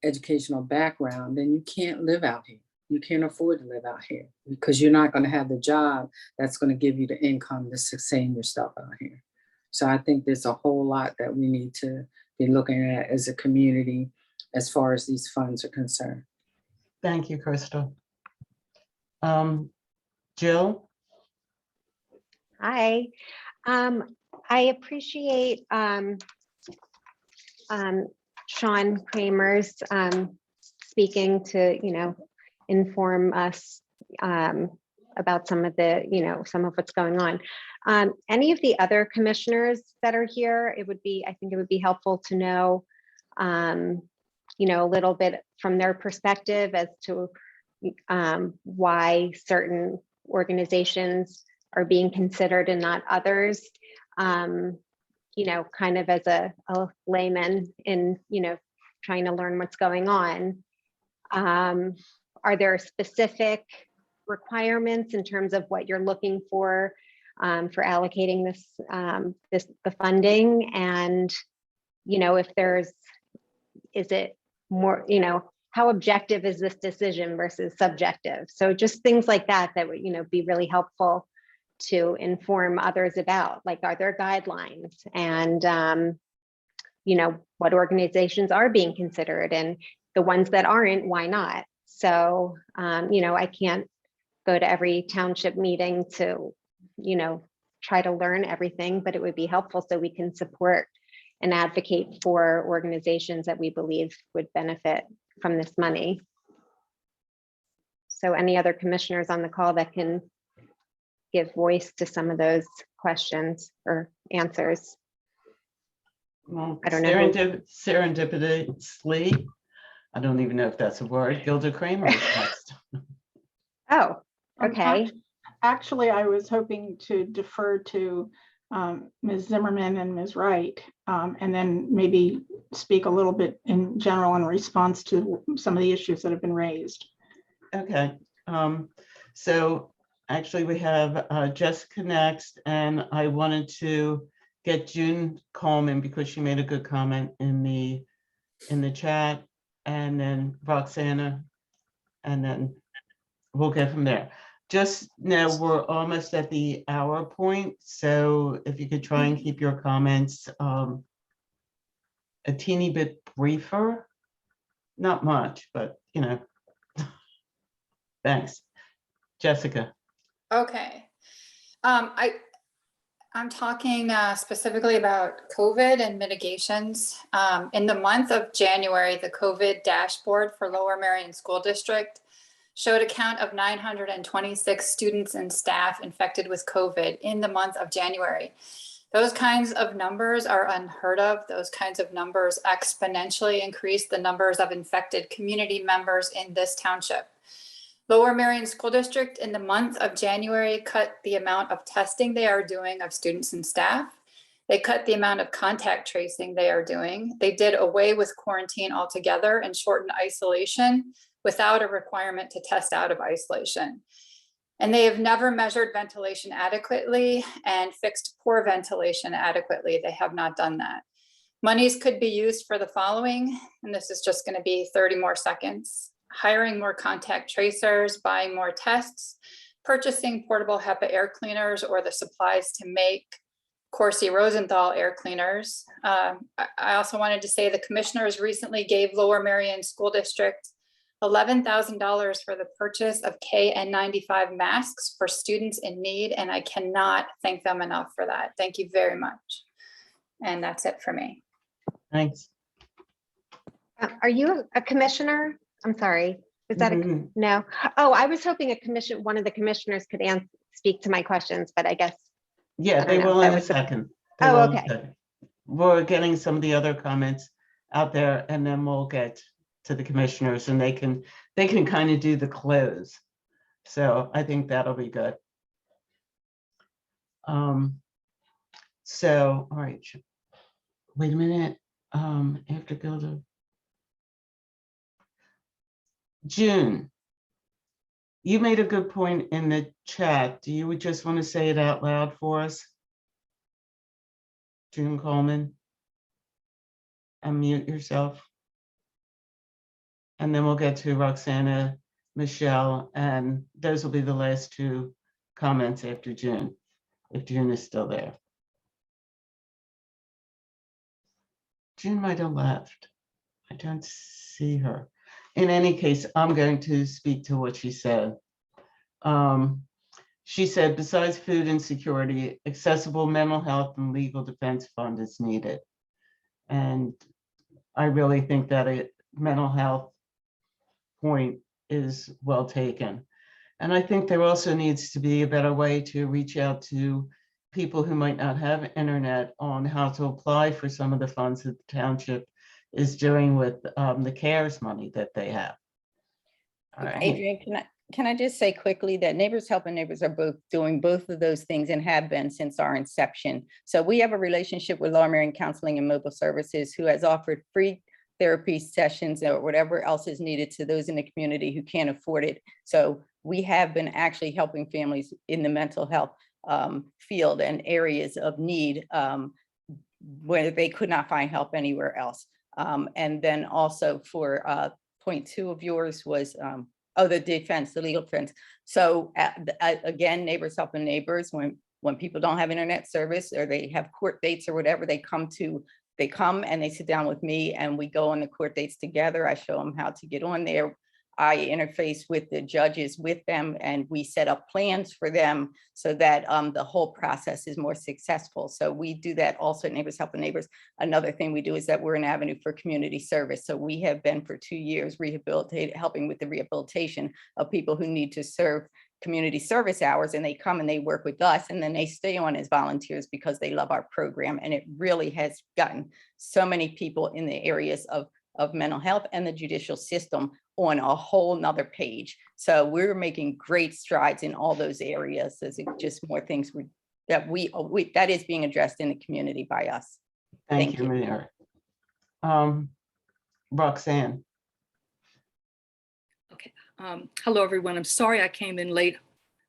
educational background, then you can't live out here. You can't afford to live out here, because you're not going to have the job that's going to give you the income to sustain yourself out here. So I think there's a whole lot that we need to be looking at as a community as far as these funds are concerned. Thank you, Crystal. Jill? Hi. I appreciate Sean Kramer's speaking to, inform us about some of the, some of what's going on. Any of the other commissioners that are here, I think it would be helpful to know, a little bit from their perspective as to why certain organizations are being considered and not others, kind of as a layman in, trying to learn what's going on. Are there specific requirements in terms of what you're looking for allocating the funding? And, if is it more, how objective is this decision versus subjective? So just things like that would, be really helpful to inform others about, like, are there guidelines, and, what organizations are being considered, and the ones that aren't, why not? So, I can't go to every township meeting to, you know, try to learn everything, but it would be helpful so we can support and advocate for organizations that we believe would benefit from this money. So any other commissioners on the call that can give voice to some of those questions or answers? Well, I don't know. serendipitously, I don't even know if that's a word, Gilda Kramer is next. Oh, okay. Actually, I was hoping to defer to Ms. Zimmerman and Ms. Wright, and then maybe speak a little bit in general in response to some of the issues that have been raised. Okay, so actually we have Jessica next, and I wanted to get June Coleman because she made a good comment in the chat, and then Roxana, and then we'll go from there. Just now, we're almost at the hour point, so if you could try and keep your comments a teeny bit briefer, not much, but you know. Thanks. Jessica. Okay. I'm talking specifically about COVID and mitigations. In the month of January, the COVID dashboard for Lower Merion School District showed a count of 926 students and staff infected with COVID in the month of January. Those kinds of numbers are unheard of. Those kinds of numbers exponentially increase the numbers of infected community members in this township. Lower Merion School District in the month of January cut the amount of testing they are doing of students and staff. They cut the amount of contact tracing they are doing. They did away with quarantine altogether and shortened isolation without a requirement to test out of isolation. And they have never measured ventilation adequately and fixed poor ventilation adequately. They have not done that. Monies could be used for the following, and this is just going to be 30 more seconds. Hiring more contact tracers, buying more tests, purchasing portable HEPA air cleaners or the supplies to make Corsi Rosenthal air cleaners. I also wanted to say the commissioners recently gave Lower Merion School District $11,000 for the purchase of KN95 masks for students in need, and I cannot thank them enough for that. Thank you very much. And that's it for me. Thanks. Are you a commissioner? I'm sorry. Is that a no? Oh, I was hoping one of the commissioners could speak to my questions, but I guess. Yeah, they will in a second. Oh, okay. We're getting some of the other comments out there, and then we'll get to the commissioners, and they can kind of do the close. So I think that'll be good. So all right. Wait a minute. After Gilda. June, you made a good point in the chat. Do you just want to say it out loud for us? June Coleman. Unmute yourself. And then we'll get to Roxana, Michelle, and those will be the last two comments after June, if June is still there. June might have left. I don't see her. In any case, I'm going to speak to what she said. She said, besides food insecurity, accessible mental health and legal defense fund is needed. And I really think that a mental health point is well taken. And I think there also needs to be a better way to reach out to people who might not have internet on how to apply for some of the funds that the township is doing with the CARES money that they have. All right. Adrian, can I just say quickly that Neighbors Helping Neighbors are both doing both of those things and have been since our inception. So we have a relationship with Lower Merion Counseling and Mobile Services, who has offered free therapy sessions or whatever else is needed to those in the community who can't afford it. So we have been actually helping families in the mental health field and areas of need where they could not find help anywhere else. And then also for point 2 of yours was, the defense, the legal defense. So again, Neighbors Helping Neighbors, when people don't have internet service or they have court dates or whatever, they come and they sit down with me and we go on the court dates together. I show them how to get on there. I interface with the judges with them, and we set up plans for them so that the whole process is more successful. So we do that also at Neighbors Helping Neighbors. Another thing we do is that we're an avenue for community service. So we have been for 2 years helping with the rehabilitation of people who need to serve community service hours, and they come and they work with us, and then they stay on as volunteers because they love our program. And it really has gotten so many people in the areas of mental health and the judicial system on a whole nother page. So we're making great strides in all those areas. There's just more things that is being addressed in the community by us. Thank you, Mayor. Roxanne. Okay. Hello, everyone. I'm sorry I came in late.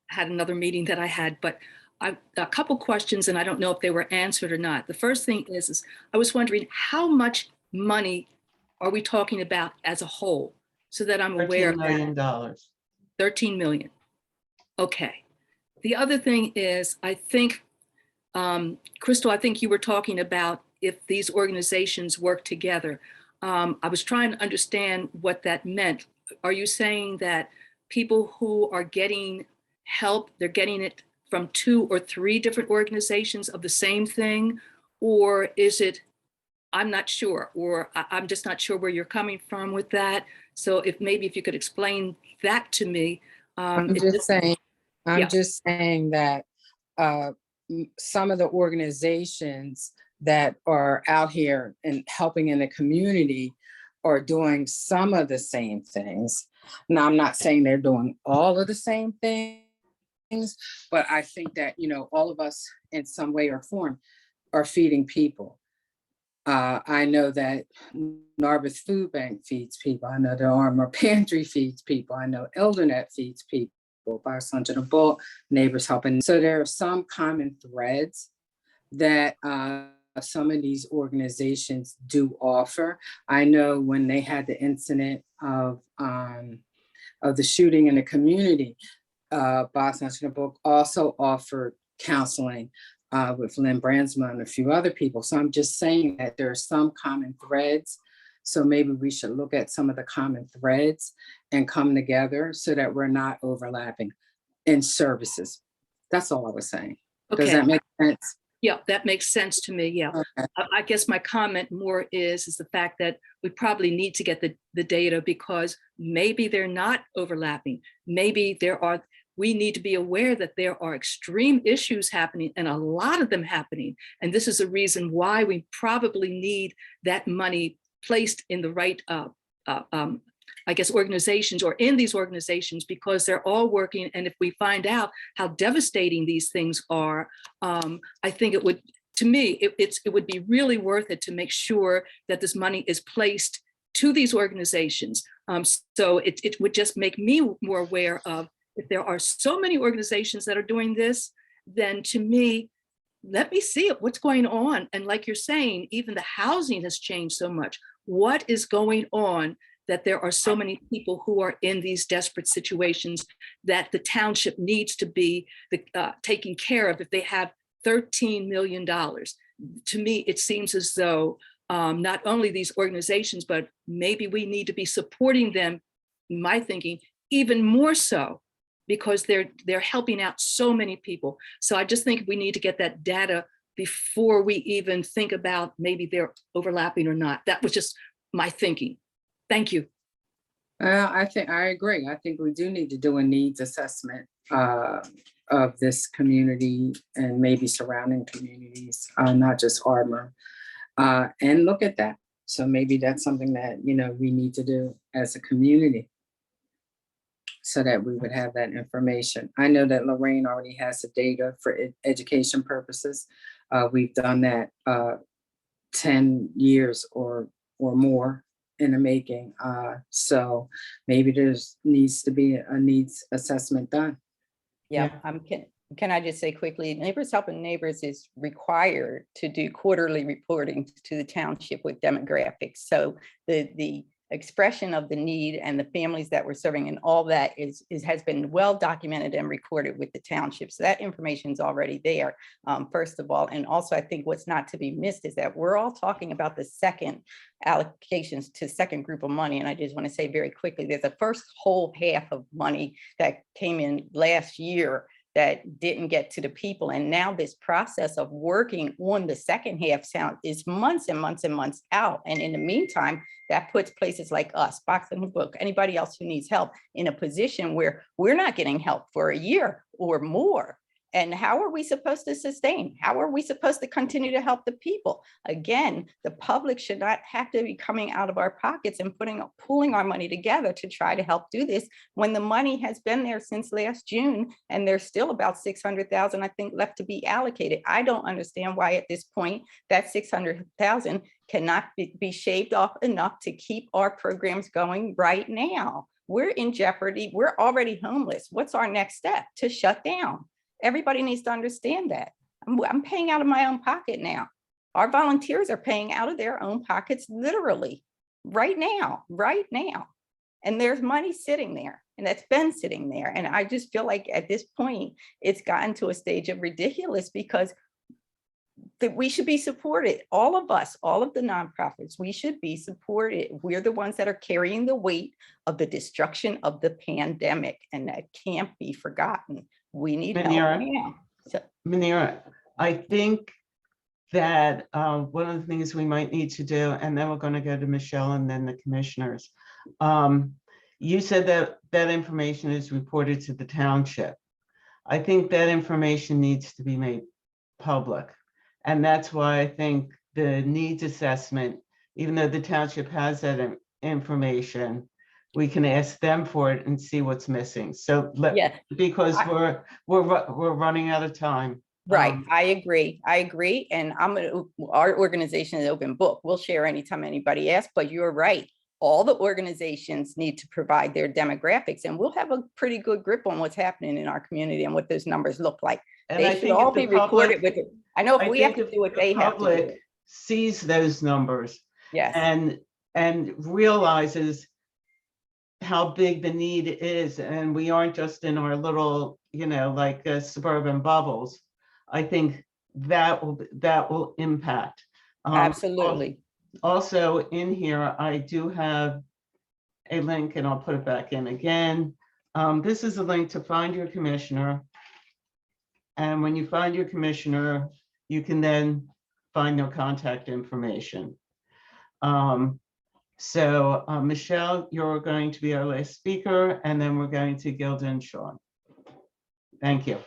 I had another meeting that I had, but a couple questions, and I don't know if they were answered or not. The first thing is I was wondering how much money are we talking about as a whole, so that I'm aware of that? $13 million. 13 million. Okay. The other thing is, I think, Crystal, I think you were talking about if these organizations work together. I was trying to understand what that meant. Are you saying that people who are getting help, they're getting it from 2 or 3 different organizations of the same thing? Or is it, I'm not sure, or I'm just not sure where you're coming from with that. So if you could explain that to me. I'm just saying that some of the organizations that are out here and helping in the community are doing some of the same things. Now, I'm not saying they're doing all of the same things, but I think that, all of us in some way or form are feeding people. I know that Narberth Food Bank feeds people. I know the Armor Pantry feeds people. I know ElderNet feeds people. By Sons of the Bull, Neighbors Helping. So there are some common threads that some of these organizations do offer. I know when they had the incident of the shooting in the community, By Sons of the Bull also offered counseling with Lynn Brandsma and a few other people. So I'm just saying that there are some common threads. So maybe we should look at some of the common threads and come together so that we're not overlapping in services. That's all I was saying. Okay. Does that make sense? Yeah, that makes sense to me. Yeah. Okay. I guess my comment more is the fact that we probably need to get the data, because maybe they're not overlapping. Maybe we need to be aware that there are extreme issues happening, and a lot of them happening. And this is a reason why we probably need that money placed in the right, I guess, organizations, or in these organizations, because they're all working. And if we find out how devastating these things are, I think it would, to me, it would be really worth it to make sure that this money is placed to these organizations. So it would just make me more aware of, if there are so many organizations that are doing this, then to me, let me see what's going on. And like you're saying, even the housing has changed so much. What is going on that there are so many people who are in these desperate situations that the township needs to be taking care of if they have $13 million? To me, it seems as though not only these organizations, but maybe we need to be supporting them, in my thinking, even more so, because they're helping out so many people. So I just think we need to get that data before we even think about maybe they're overlapping or not. That was just my thinking. Thank you. I agree. I think we do need to do a needs assessment of this community and maybe surrounding communities, not just Ardmore, and look at that. So maybe that's something that, we need to do as a community, so that we would have that information. I know that Lorraine already has the data for education purposes. We've done that 10 years or more in the making. So maybe there's needs to be a needs assessment done. Yeah. Can I just say quickly, Neighbors Helping Neighbors is required to do quarterly reporting to the township with demographics. So the expression of the need and the families that we're serving, and all that has been well documented and recorded with the township. So that information is already there, first of all. And also, I think what's not to be missed is that we're all talking about the second allocations to second group of money. And I just want to say very quickly, there's a first whole half of money that came in last year that didn't get to the people. And now this process of working on the second half is months and months and months out. And in the meantime, that puts places like us, Box and Book, anybody else who needs help, in a position where we're not getting help for a year or more. And how are we supposed to sustain? How are we supposed to continue to help the people? Again, the public should not have to be coming out of our pockets and pulling our money together to try to help do this, when the money has been there since last June, and there's still about 600,000, I think, left to be allocated. I don't understand why at this point that 600,000 cannot be shaved off enough to keep our programs going right now. We're in jeopardy. We're already homeless. What's our next step? To shut down. Everybody needs to understand that. I'm paying out of my own pocket now. Our volunteers are paying out of their own pockets, literally, right now. And there's money sitting there, and that's been sitting there. And I just feel like at this point, it's gotten to a stage of ridiculous, because that we should be supported. All of us, all of the nonprofits, we should be supported. We're the ones that are carrying the weight of the destruction of the pandemic, and that can't be forgotten. We need help now. Manira, I think that one of the things we might need to do, and then we're going to go to Michelle and then the commissioners. You said that that information is reported to the township. I think that information needs to be made public. And that's why I think the needs assessment, even though the township has that information, we can ask them for it and see what's missing. So because we're running out of time. Right, I agree. And our organization is open book. We'll share anytime anybody asks, but you're right. All the organizations need to provide their demographics, and we'll have a pretty good grip on what's happening in our community and what those numbers look like. And they should all be recorded with it. I know if we have to do what they have to do. The public sees those numbers, yes, and realizes how big the need is, and we aren't just in our little, like suburban bubbles. I think that will impact. Absolutely. Also in here, I do have a link, and I'll put it back in again. This is a link to find your commissioner. And when you find your commissioner, you can then find their contact information. Michelle, you're going to be our last speaker, and then we're going to Gilda and Sean. Thank you.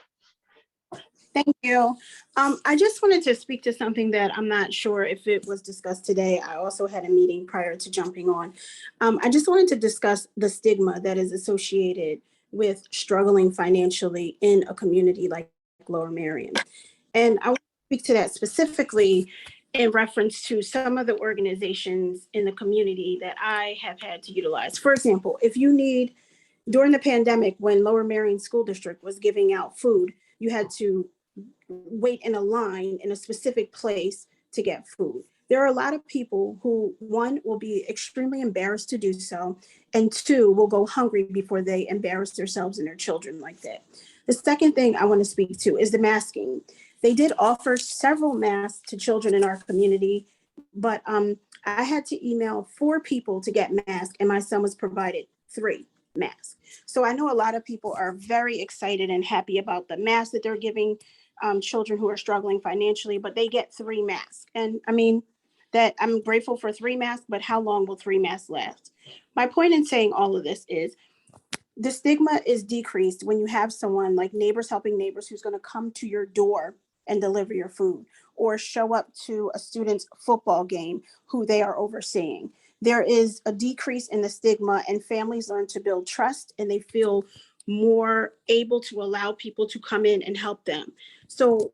Thank you. I just wanted to speak to something that I'm not sure if it was discussed today. I also had a meeting prior to jumping on. I just wanted to discuss the stigma that is associated with struggling financially in a community like Lower Merion. And I want to speak to that specifically in reference to some of the organizations in the community that I have had to utilize. For example, if you need, during the pandemic, when Lower Merion School District was giving out food, you had to wait in a line in a specific place to get food. There are a lot of people who, one, will be extremely embarrassed to do so, and two, will go hungry before they embarrass themselves and their children like that. The second thing I want to speak to is the masking. They did offer several masks to children in our community, but I had to email 4 people to get masks, and my son was provided 3 masks. So I know a lot of people are very excited and happy about the masks that they're giving children who are struggling financially, but they get 3 masks. And I mean, that I'm grateful for 3 masks, but how long will 3 masks last? My point in saying all of this is the stigma is decreased when you have someone like Neighbors Helping Neighbors who's going to come to your door and deliver your food, or show up to a student's football game who they are overseeing. There is a decrease in the stigma, and families learn to build trust, and they feel more able to allow people to come in and help them. So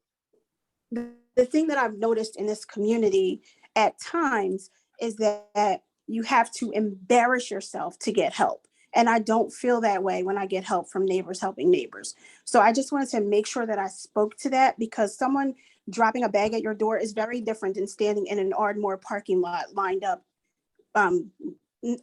the thing that I've noticed in this community at times is that you have to embarrass yourself to get help. And I don't feel that way when I get help from Neighbors Helping Neighbors. So I just wanted to make sure that I spoke to that, because someone dropping a bag at your door is very different than standing in an Ardmore parking lot lined up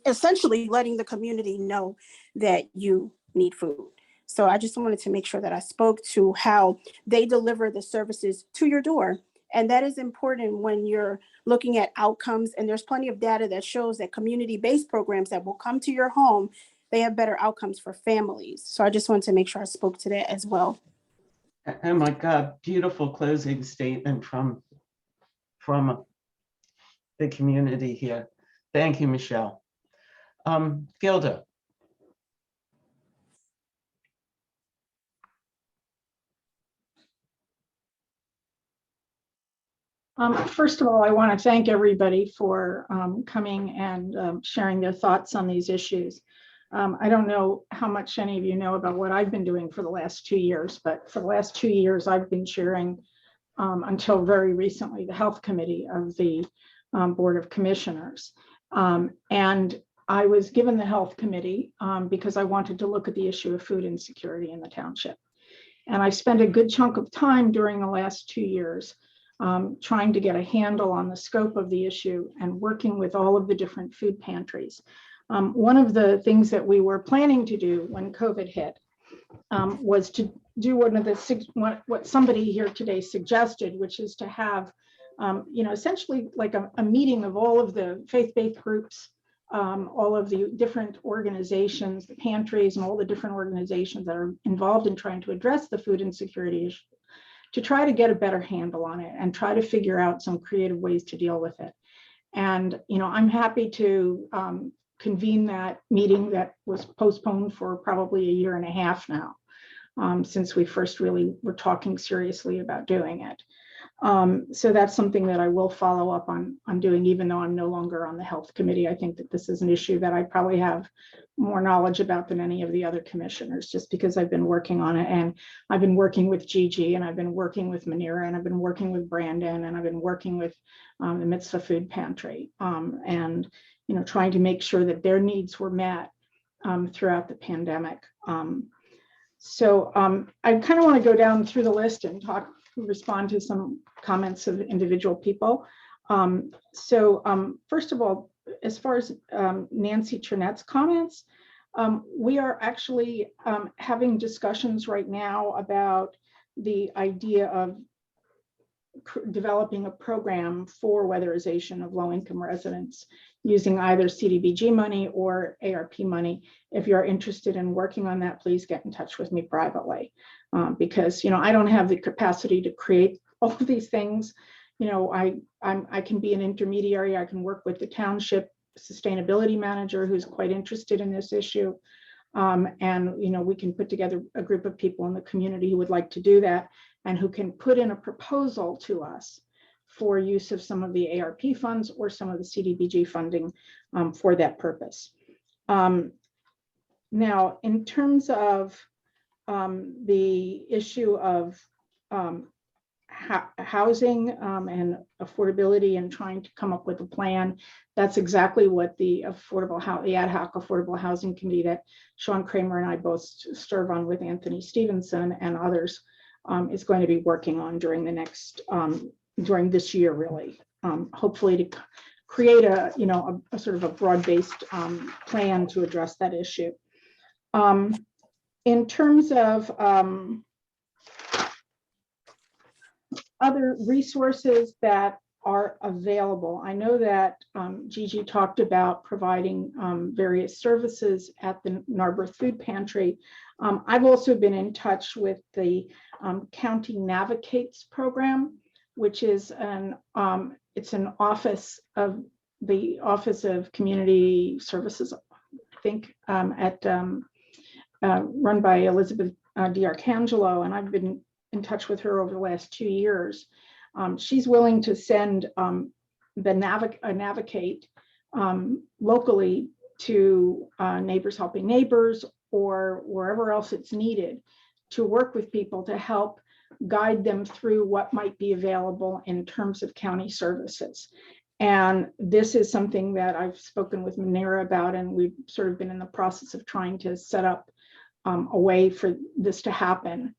essentially letting the community know that you need food. So I just wanted to make sure that I spoke to how they deliver the services to your door. And that is important when you're looking at outcomes. And there's plenty of data that shows that community-based programs that will come to your home, they have better outcomes for families. So I just wanted to make sure I spoke to that as well. Oh my God, beautiful closing statement from the community here. Thank you, Michelle. Gilda. First of all, I want to thank everybody for coming and sharing their thoughts on these issues. I don't know how much any of you know about what I've been doing for the last 2 years, but for the last 2 years, I've been chairing, until very recently, the Health Committee of the Board of Commissioners. And I was given the Health Committee because I wanted to look at the issue of food insecurity in the township. And I spent a good chunk of time during the last 2 years trying to get a handle on the scope of the issue and working with all of the different food pantries. One of the things that we were planning to do when COVID hit was to do what somebody here today suggested, which is to have, essentially like a meeting of all of the faith-based groups, all of the different organizations, the pantries, and all the different organizations that are involved in trying to address the food insecurity issue, to try to get a better handle on it and try to figure out some creative ways to deal with it. And, I'm happy to convene that meeting that was postponed for probably 1.5 years now, since we first really were talking seriously about doing it. So that's something that I will follow up on doing, even though I'm no longer on the Health Committee. I think that this is an issue that I probably have more knowledge about than any of the other commissioners, just because I've been working on it. And I've been working with Gigi, and I've been working with Manira, and I've been working with Brandon, and I've been working with the Mitzvah Food Pantry, and trying to make sure that their needs were met throughout the pandemic. So I kind of want to go down through the list and respond to some comments of individual people. First of all, as far as Nancy Trinette's comments, we are actually having discussions right now about the idea of developing a program for weatherization of low-income residents using either CDBG money or ARP money. If you're interested in working on that, please get in touch with me privately, because I don't have the capacity to create all of these things. I can be an intermediary. I can work with the township sustainability manager who's quite interested in this issue, and we can put together a group of people in the community who would like to do that and who can put in a proposal to us for use of some of the ARP funds or some of the CDBG funding for that purpose. Now, in terms of the issue of housing and affordability and trying to come up with a plan, that's exactly what the ad hoc affordable housing committee that Sean Kramer and I both serve on with Anthony Stevenson and others is going to be working on during the next during this year, really, hopefully to create a sort of a broad-based plan to address that issue. In terms of other resources that are available, I know that Gigi talked about providing various services at the Narberth Food Pantry. I've also been in touch with the County Navigates program, which is it's an office of the Office of Community Services, I think, run by Elizabeth DiArcangelo, and I've been in touch with her over the last 2 years. She's willing to send the Navigate locally to Neighbors Helping Neighbors or wherever else it's needed to work with people to help guide them through what might be available in terms of county services. And this is something that I've spoken with Manira about, and we've sort of been in the process of trying to set up a way for this to happen.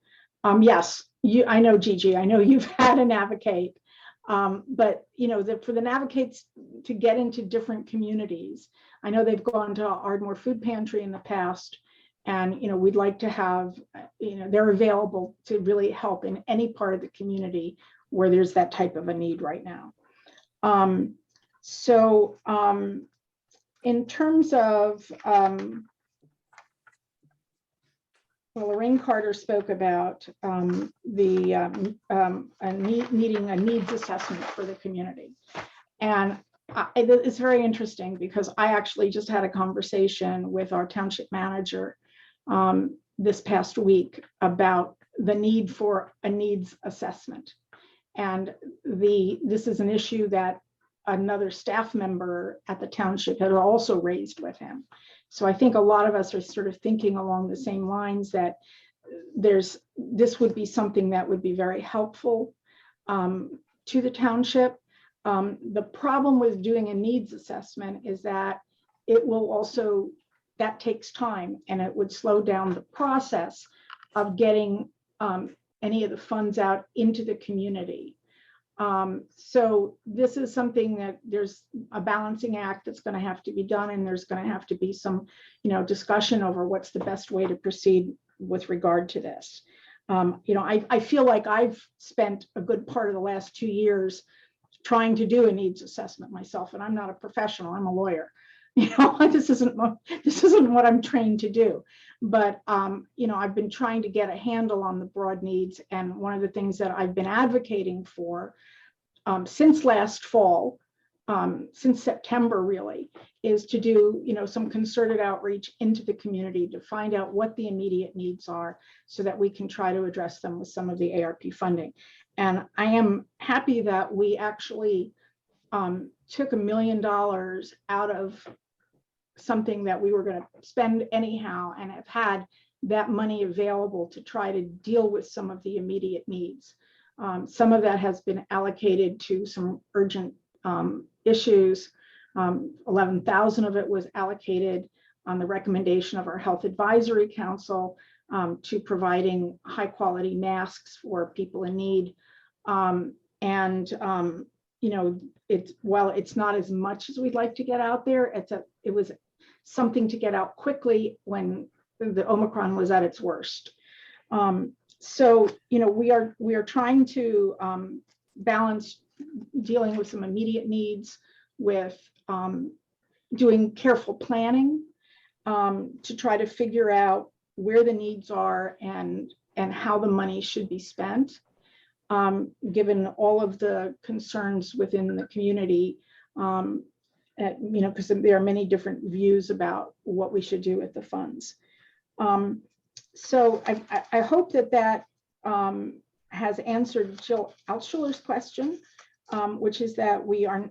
Yes, I know, Gigi, I know you've had a Navigate. But for the Navigates to get into different communities, I know they've gone to Ardmore Food Pantry in the past, and we'd like to have, they're available to really help in any part of the community where there's that type of a need right now. In terms of, Lorraine Carter spoke about needing a needs assessment for the community. And it's very interesting because I actually just had a conversation with our township manager this past week about the need for a needs assessment. And this is an issue that another staff member at the township had also raised with him. So I think a lot of us are sort of thinking along the same lines that this would be something that would be very helpful to the township. The problem with doing a needs assessment is that that takes time, and it would slow down the process of getting any of the funds out into the community. So this is something that there's a balancing act that's going to have to be done, and there's going to have to be some, discussion over what's the best way to proceed with regard to this. I feel like I've spent a good part of the last 2 years trying to do a needs assessment myself, and I'm not a professional, I'm a lawyer. This isn't what I'm trained to do. But I've been trying to get a handle on the broad needs, and one of the things that I've been advocating for since last fall, since September really, is to do some concerted outreach into the community to find out what the immediate needs are so that we can try to address them with some of the ARP funding. And I am happy that we actually took $1 million out of something that we were going to spend anyhow, and have had that money available to try to deal with some of the immediate needs. Some of that has been allocated to some urgent issues. 11,000 of it was allocated on the recommendation of our Health Advisory Council to providing high quality masks for people in need. While it's not as much as we'd like to get out there, it was something to get out quickly when the Omicron was at its worst. We are trying to balance dealing with some immediate needs with doing careful planning to try to figure out where the needs are and how the money should be spent. Given all of the concerns within the community, because there are many different views about what we should do with the funds. So I hope that has answered Jill Altschuler's question, which is that we are,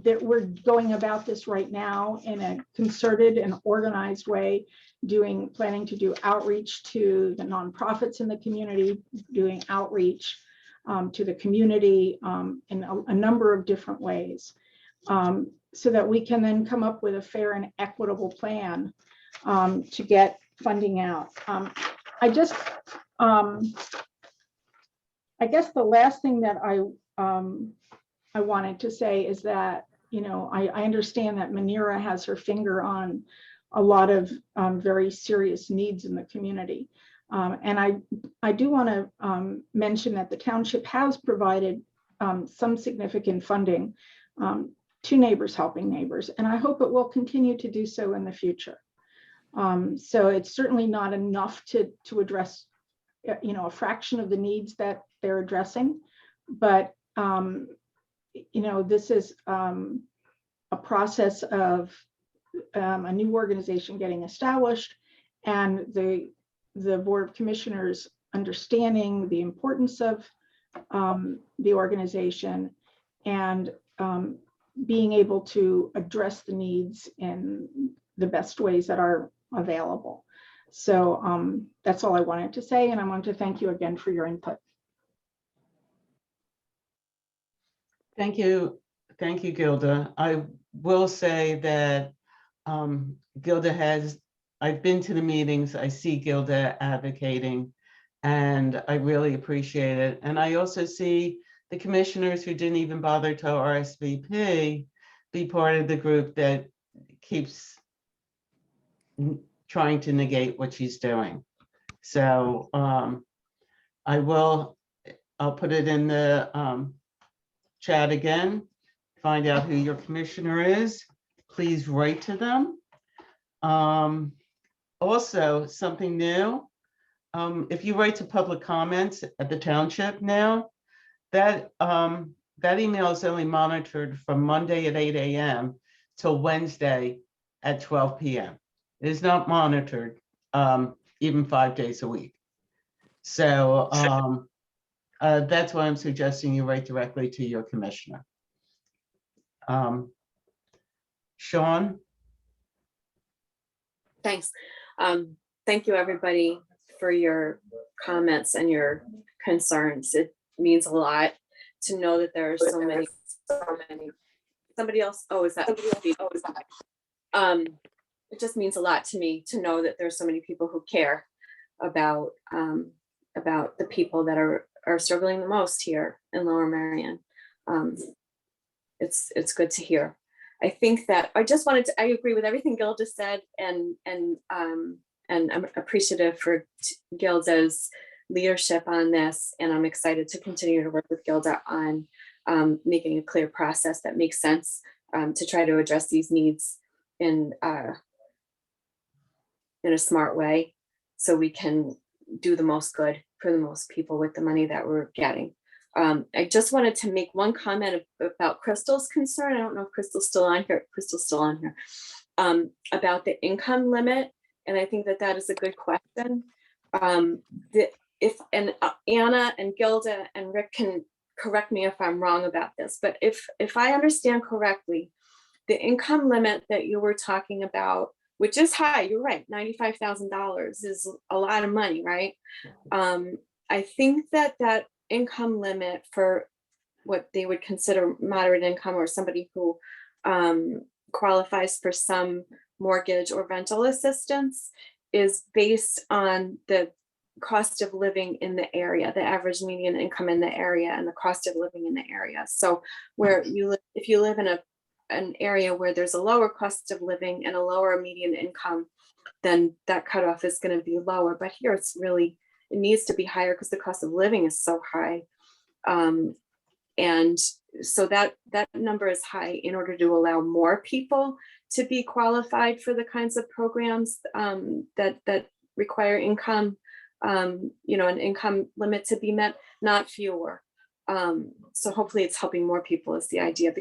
that we're going about this right now in a concerted and organized way, planning to do outreach to the nonprofits in the community, doing outreach to the community in a number of different ways, so that we can then come up with a fair and equitable plan to get funding out. I guess the last thing that I wanted to say is that, I understand that Manira has her finger on a lot of very serious needs in the community. And I do want to mention that the township has provided some significant funding to Neighbors Helping Neighbors, and I hope it will continue to do so in the future. So it's certainly not enough to address, a fraction of the needs that they're addressing, but this is a process of a new organization getting established, and the Board of Commissioners understanding the importance of the organization and being able to address the needs in the best ways that are available. So that's all I wanted to say, and I want to thank you again for your input. Thank you, Gilda. I will say that Gilda I've been to the meetings, I see Gilda advocating, and I really appreciate it. And I also see the commissioners who didn't even bother to RSVP be part of the group that keeps trying to negate what she's doing. So I'll put it in the chat again. Find out who your commissioner is. Please write to them. Also, something new. If you write to public comments at the township now, that email is only monitored from Monday at 8 a.m. till Wednesday at 12 p.m. It is not monitored even 5 days a week. So that's why I'm suggesting you write directly to your commissioner. Sean? Thanks. Thank you, everybody, for your comments and your concerns. It means a lot to know that there are so many. Somebody else? Oh, is that? It just means a lot to me to know that there's so many people who care about the people that are struggling the most here in Lower Merion. It's good to hear. I think that I agree with everything Gilda said, and I'm appreciative for Gilda's leadership on this, and I'm excited to continue to work with Gilda on making a clear process that makes sense to try to address these needs in a smart way, so we can do the most good for the most people with the money that we're getting. I just wanted to make one comment about Crystal's concern. I don't know if Crystal's still on here. Crystal's still on here. About the income limit, and I think that is a good question. Anna and Gilda and Rick can correct me if I'm wrong about this, but if I understand correctly, the income limit that you were talking about, which is high, you're right, $95,000 is a lot of money, right? I think that income limit for what they would consider moderate income, or somebody who qualifies for some mortgage or rental assistance, is based on the cost of living in the area, the average median income in the area, and the cost of living in the area. So where you live, if you live in an area where there's a lower cost of living and a lower median income, then that cutoff is going to be lower. But here it needs to be higher because the cost of living is so high. And so that number is high in order to allow more people to be qualified for the kinds of programs that require income, an income limit to be met, not fewer. So hopefully it's helping more people is the idea,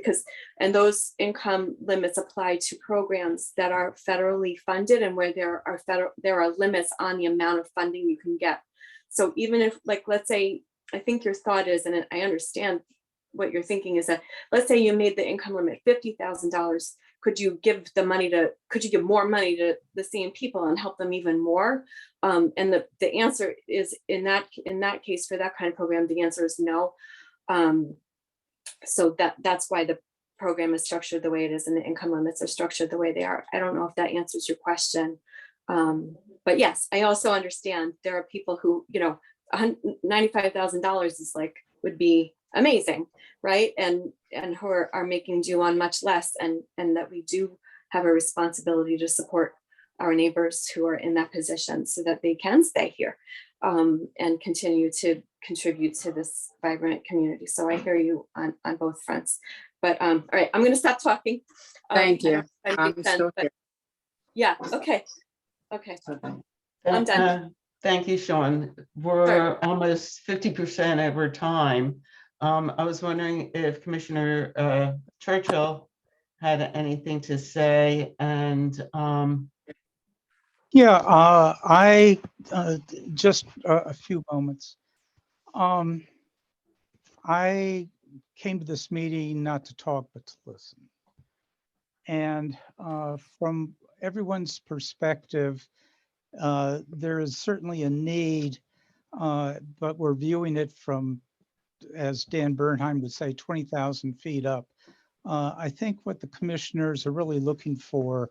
and those income limits apply to programs that are federally funded and where there are limits on the amount of funding you can get. So even if, like, let's say, I think your thought is, and I understand what you're thinking, is that let's say you made the income limit $50,000. Could you give more money to the same people and help them even more? And the answer is, in that case, for that kind of program, the answer is no. So that's why the program is structured the way it is and the income limits are structured the way they are. I don't know if that answers your question. But yes, I also understand there are people who, $95,000 is would be amazing, right? And who are making do on much less, and that we do have a responsibility to support our neighbors who are in that position so that they can stay here and continue to contribute to this vibrant community. So I hear you on both fronts. But all right, I'm going to stop talking. Thank you. I'm still here. Yeah. Okay. I'm done. Thank you, Sean. We're almost 50% over time. I was wondering if Commissioner Churchill had anything to say, and yeah, I just a few moments. I came to this meeting not to talk, but to listen. And from everyone's perspective, there is certainly a need, but we're viewing it from, as Dan Bernheim would say, 20,000 feet up. I think what the commissioners are really looking for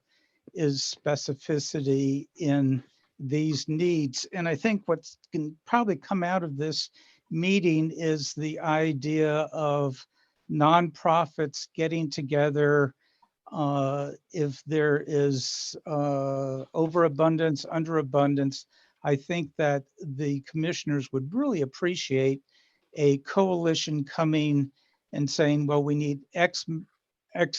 is specificity in these needs. And I think what can probably come out of this meeting is the idea of nonprofits getting together if there is overabundance, underabundance. I think that the commissioners would really appreciate a coalition coming and saying, well, we need X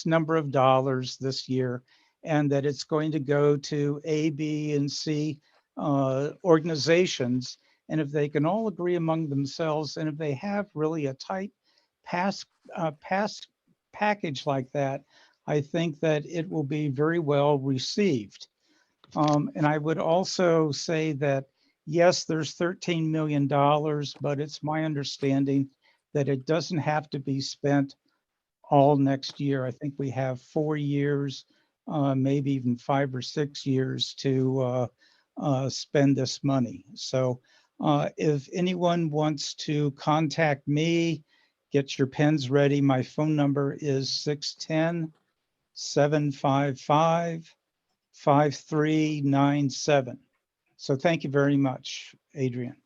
number of dollars this year, and that it's going to go to A, B, and C organizations. And if they can all agree among themselves, and if they have really a tight pass package like that, I think that it will be very well received. And I would also say that, yes, there's $13 million, but it's my understanding that it doesn't have to be spent all next year. I think we have 4 years, maybe even 5 or 6 years to spend this money. So if anyone wants to contact me, get your pens ready. My phone number is 610-755-5397. So thank you very much, Adrian.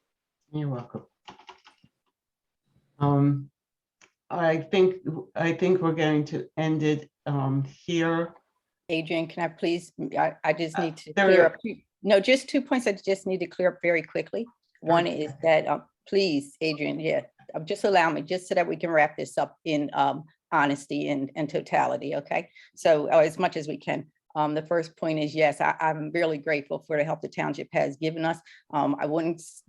You're welcome. I think we're going to end it here. Adrian, can I please, I just need to there- clear up, just 2 points I just need to clear up very quickly. One is that, please, Adrian, just allow me, just so that we can wrap this up in honesty and totality, okay? So as much as we can. The first point is, yes, I'm really grateful for the help the township has given us.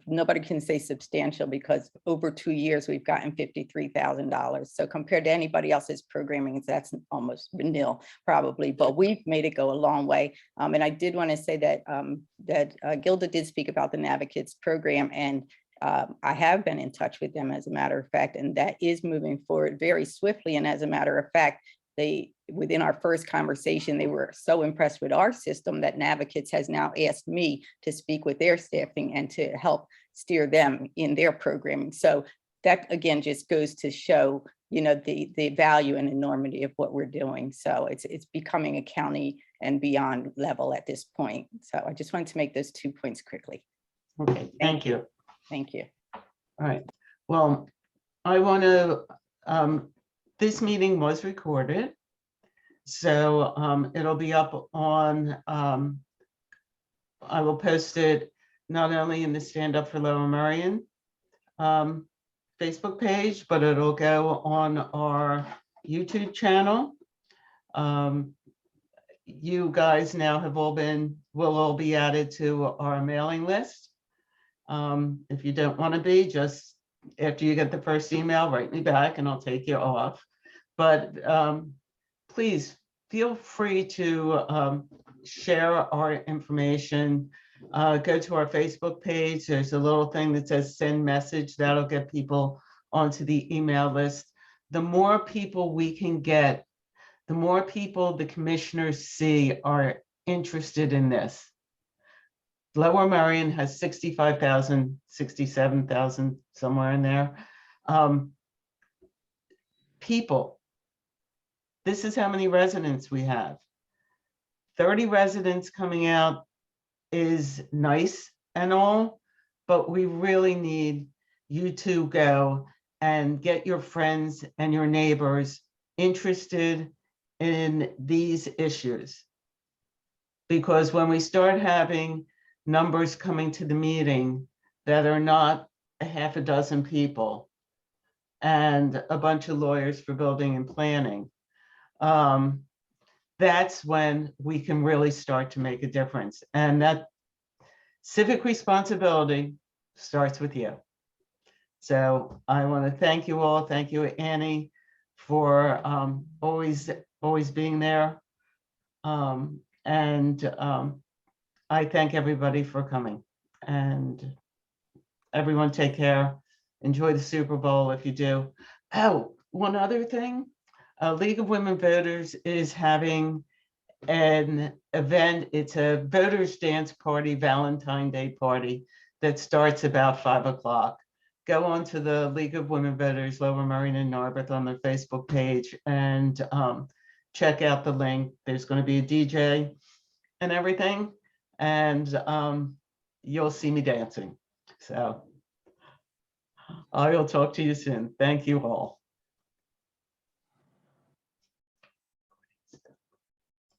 Nobody can say substantial, because over 2 years, we've gotten $53,000. So compared to anybody else's programming, that's almost nil probably, but we've made it go a long way. And I did want to say that, Gilda did speak about the Navigants program, and I have been in touch with them, as a matter of fact, and that is moving forward very swiftly. And as a matter of fact, within our first conversation, they were so impressed with our system that Navigants has now asked me to speak with their staffing and to help steer them in their programming. So that again just goes to show, the value and enormity of what we're doing. So it's becoming a county and beyond level at this point. So I just wanted to make those 2 points quickly. Okay, thank you. Thank you. All right. Well, I want to, this meeting was recorded, so it'll be up on, I will post it not only in the Stand Up for Lower Merion Facebook page, but it'll go on our YouTube channel. You guys now will all be added to our mailing list. If you don't want to be, just after you get the first email, write me back and I'll take you off. But please feel free to share our information. Go to our Facebook page. There's a little thing that says send message. That'll get people onto the email list. The more people we can get, the more people the commissioners see are interested in this. Lower Merion has 65,000, 67,000, somewhere in there. People. This is how many residents we have. 30 residents coming out is nice and all, but we really need you to go and get your friends and your neighbors interested in these issues. Because when we start having numbers coming to the meeting that are not a half a dozen people and a bunch of lawyers for building and planning, that's when we can really start to make a difference. And that civic responsibility starts with you. So I want to thank you all. Thank you, Annie, for always being there. I thank everybody for coming, and everyone take care. Enjoy the Super Bowl if you do. Oh, one other thing. League of Women Voters is having an event. It's a voters dance party, Valentine's Day party that starts about 5 o'clock. Go on to the League of Women Voters, Lower Merion and Narberth on their Facebook page and check out the link. There's going to be a DJ and everything, and you'll see me dancing. So I will talk to you soon. Thank you all.